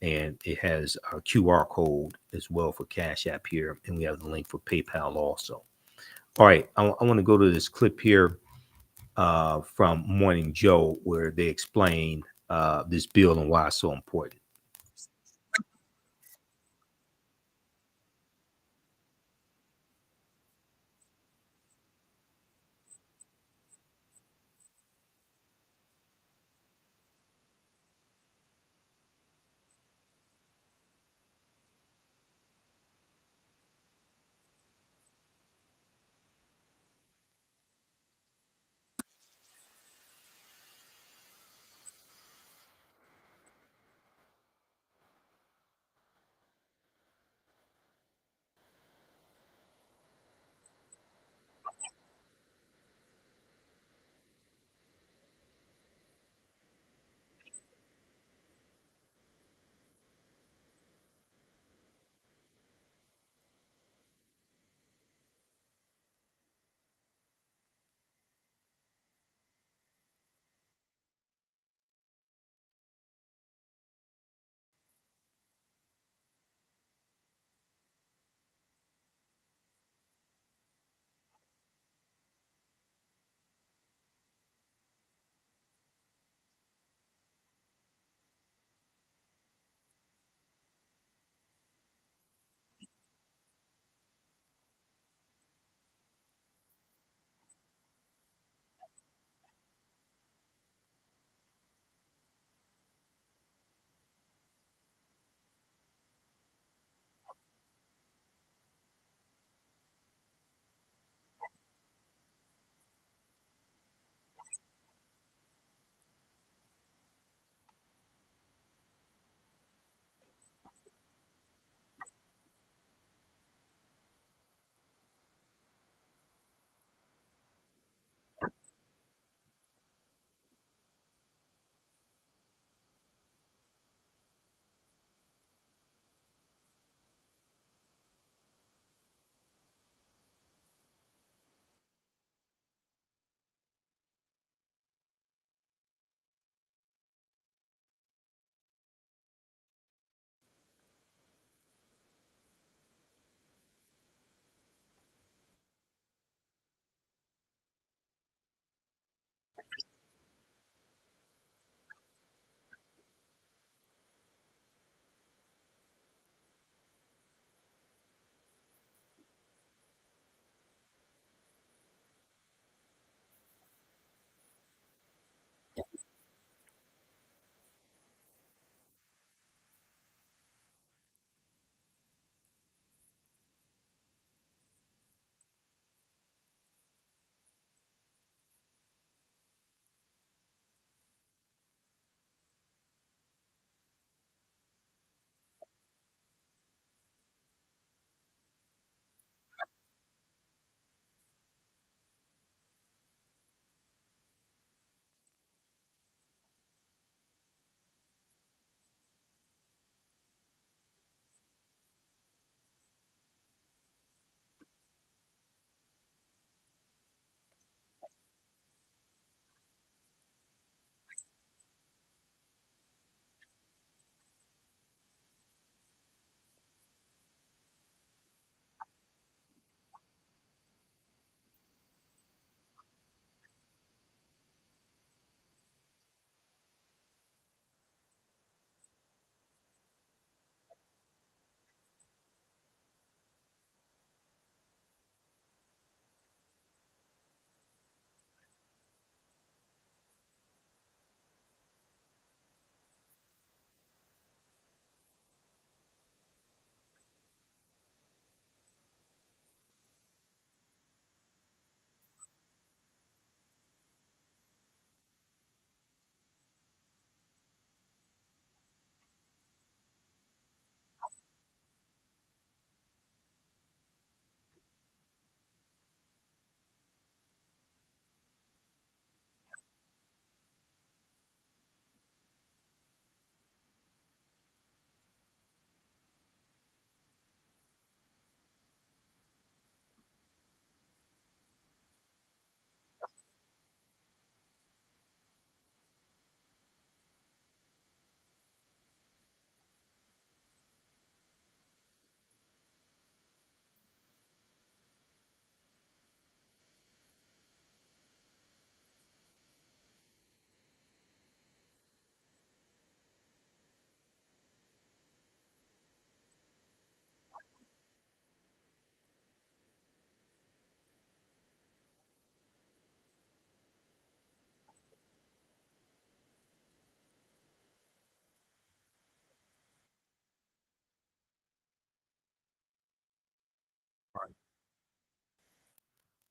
Speaker 1: and it has a QR code as well for Cash App here, and we have the link for PayPal also. All right, I want to go to this clip here from Morning Joe, where they explain this bill and why it's so important.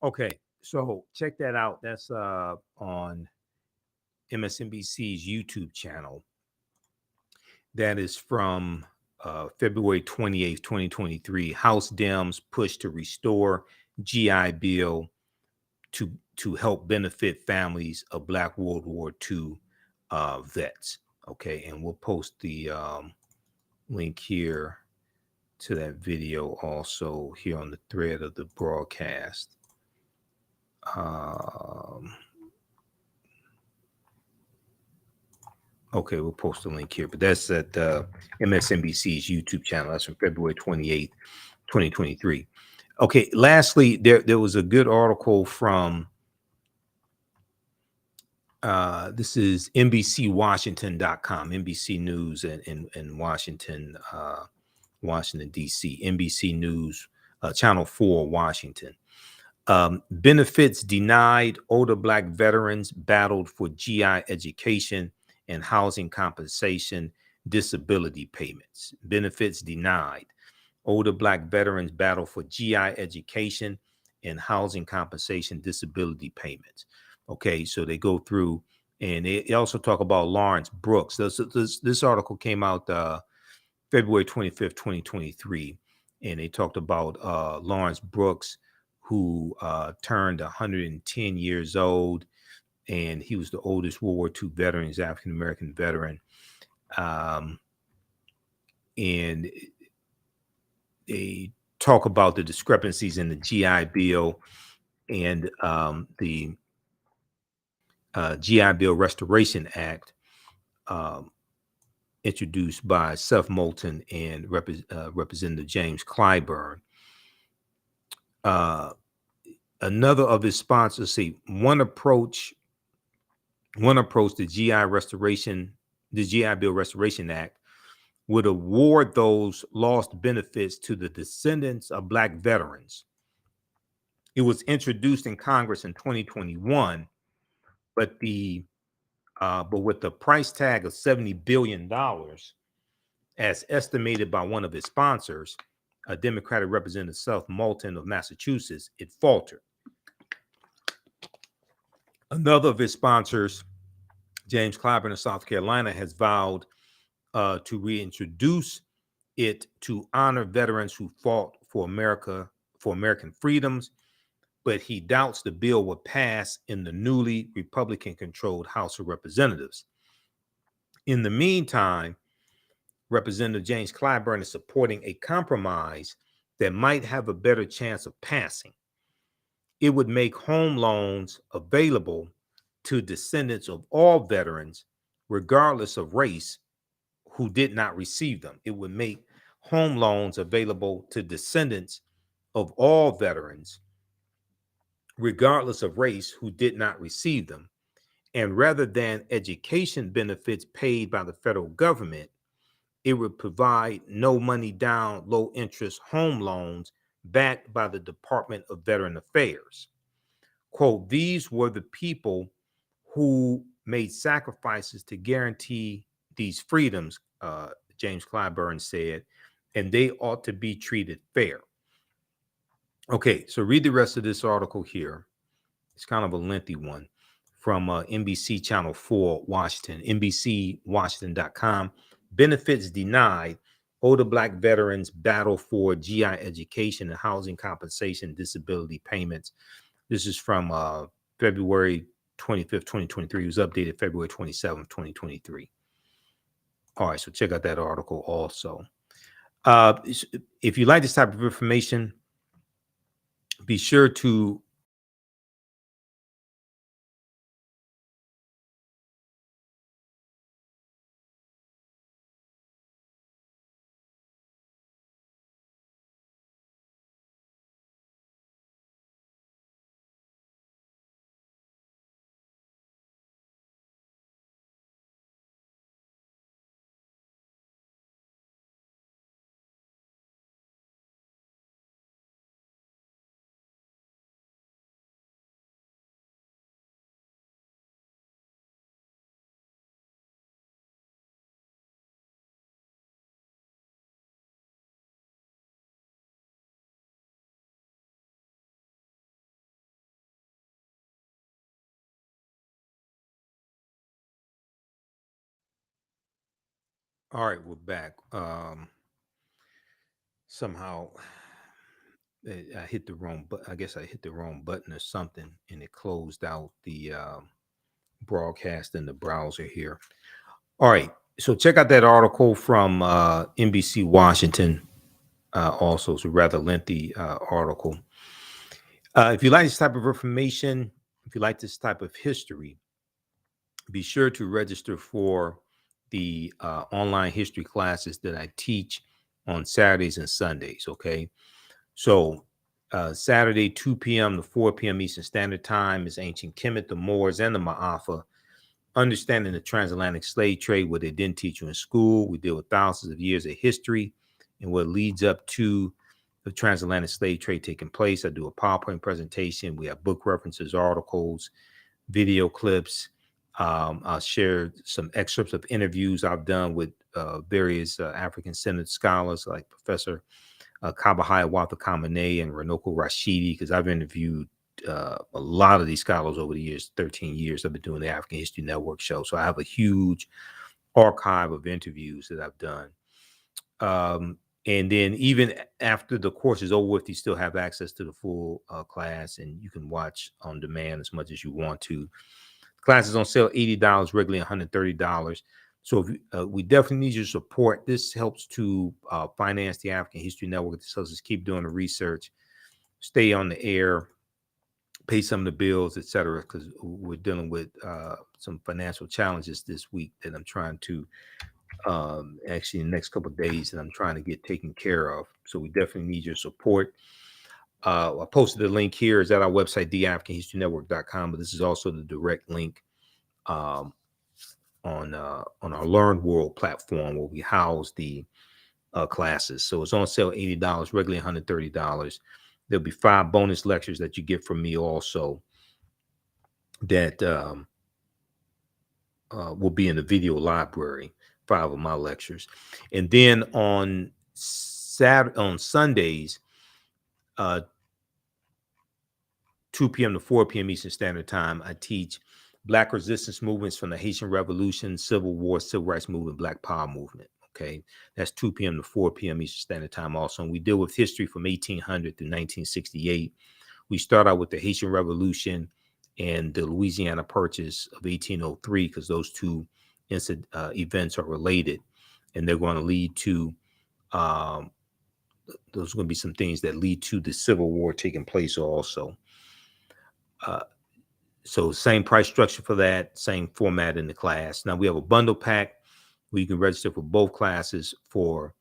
Speaker 1: Okay, so check that out. That's on MSNBC's YouTube channel. That is from February 28th, 2023. House Dems push to restore GI Bill to help benefit families of Black World War II vets. Okay, and we'll post the link here to that video also here on the thread of the broadcast. Okay, we'll post a link here, but that's at MSNBC's YouTube channel. That's from February 28th, 2023. Okay, lastly, there was a good article from this is NBCWashington.com, NBC News in Washington, Washington, D.C., NBC News, Channel 4, Washington. Benefits denied. Older Black veterans battled for GI education and housing compensation, disability payments. Benefits denied. Older Black veterans battle for GI education and housing compensation, disability payments. Okay, so they go through, and they also talk about Lawrence Brooks. This article came out February 25th, 2023, and they talked about Lawrence Brooks, who turned 110 years old, and he was the oldest World War II veteran. He's African-American veteran. And they talk about the discrepancies in the GI Bill and the GI Bill Restoration Act introduced by Seth Moulton and Representative James Clyburn. Another of his sponsors say one approach, the GI Bill Restoration Act would award those lost benefits to the descendants of Black veterans. It was introduced in Congress in 2021, but with the price tag of $70 billion, as estimated by one of his sponsors, a Democratic Representative Seth Moulton of Massachusetts, it faltered. Another of his sponsors, James Clyburn of South Carolina, has vowed to reintroduce it to honor veterans who fought for America, for American freedoms, but he doubts the bill will pass in the newly Republican-controlled House of Representatives. In the meantime, Representative James Clyburn is supporting a compromise that might have a better chance of passing. It would make home loans available to descendants of all veterans, regardless of race, who did not receive them. It would make home loans available to descendants of all veterans, regardless of race, who did not receive them. And rather than education benefits paid by the federal government, it would provide no money down, low interest home loans backed by the Department of Veteran Affairs. Quote, these were the people who made sacrifices to guarantee these freedoms, James Clyburn said, and they ought to be treated fair. Okay, so read the rest of this article here. It's kind of a lengthy one from NBC Channel 4, Washington, NBCWashington.com. Benefits denied. Older Black veterans battle for GI education and housing compensation, disability payments. This is from February 25th, 2023. It was updated February 27th, 2023. All right, so check out that article also. If you like this type of information, be sure to All right, we're back. Somehow I hit the wrong, but I guess I hit the wrong button or something, and it closed out the broadcast in the browser here. All right, so check out that article from NBC Washington. Also, it's a rather lengthy article. If you like this type of information, if you like this type of history, be sure to register for the online history classes that I teach on Saturdays and Sundays. Okay. So, Saturday, 2 p.m. to 4 p.m. Eastern Standard Time is Ancient Kemet, the Moors, and the Ma'afa. Understanding the transatlantic slave trade, what they didn't teach you in school. We deal with thousands of years of history and what leads up to the transatlantic slave trade taking place. I do a PowerPoint presentation. We have book references, articles, video clips. I'll share some excerpts of interviews I've done with various African-centered scholars like Professor Kabahaya Watha-Kamene and Ranoko Rashidi, because I've interviewed a lot of these scholars over the years. 13 years I've been doing the African History Network show, so I have a huge archive of interviews that I've done. And then even after the course is over with, you still have access to the full class, and you can watch on demand as much as you want to. The class is on sale $80, regularly $130. So we definitely need your support. This helps to finance the African History Network. This helps us keep doing the research, stay on the air, pay some of the bills, etc. Because we're dealing with some financial challenges this week that I'm trying to actually in the next couple of days that I'm trying to get taken care of. So we definitely need your support. I posted the link here. Is at our website, TheAHNShow, but this is also the direct link on our Learn World platform where we house the classes. So it's on sale $80, regularly $130. There'll be 5 bonus lectures that you get from me also that will be in the video library, 5 of my lectures. And then on Sundays, 2 p.m. to 4 p.m. Eastern Standard Time, I teach Black resistance movements from the Haitian Revolution, Civil War, Civil Rights Movement, Black Power movement. Okay, that's 2 p.m. to 4 p.m. Eastern Standard Time also. And we deal with history from 1800 through 1968. We start out with the Haitian Revolution and the Louisiana Purchase of 1803, because those two events are related, and they're going to lead to those are going to be some things that lead to the Civil War taking place also. So same price structure for that, same format in the class. Now we have a bundle pack where you can register for both classes for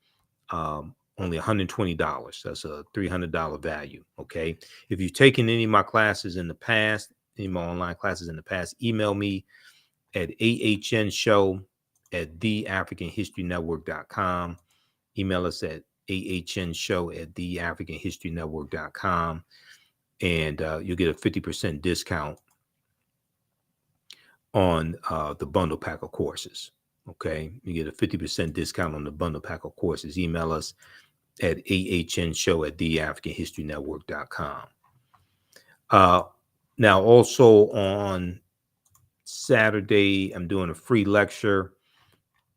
Speaker 1: only $120. That's a $300 value. Okay. If you've taken any of my classes in the past, any of my online classes in the past, email me at TheAHNShow@TheAfricanHistoryNetwork.com. Email us at TheAHNShow@TheAfricanHistoryNetwork.com, and you'll get a 50% discount on the bundle pack of courses. Okay, you get a 50% discount on the bundle pack of courses. Email us at AHNShow@TheAfricanHistoryNetwork.com. Now, also on Saturday, I'm doing a free lecture,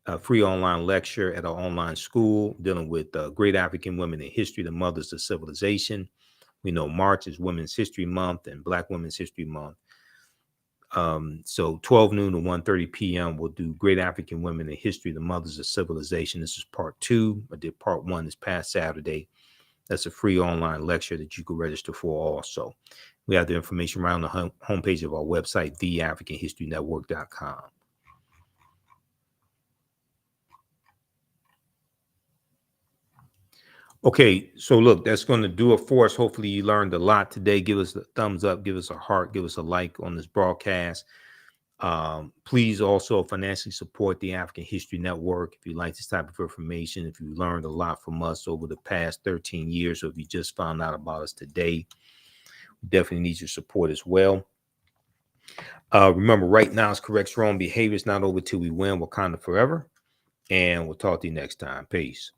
Speaker 1: a free online lecture at our online school dealing with great African women in history, the mothers of civilization. We know March is Women's History Month and Black Women's History Month. So 12 noon to 1:30 p.m. we'll do Great African Women in History, the Mothers of Civilization. This is part 2. I did part 1 this past Saturday. That's a free online lecture that you can register for also. We have the information around the homepage of our website, TheAfricanHistoryNetwork.com. Okay, so look, that's going to do it for us. Hopefully you learned a lot today. Give us a thumbs up, give us a heart, give us a like on this broadcast. Please also financially support the African History Network if you like this type of information, if you learned a lot from us over the past 13 years, or if you just found out about us today. We definitely need your support as well. Remember, right now is correct strong behavior. It's not over till we win. Wakanda forever. And we'll talk to you next time. Peace.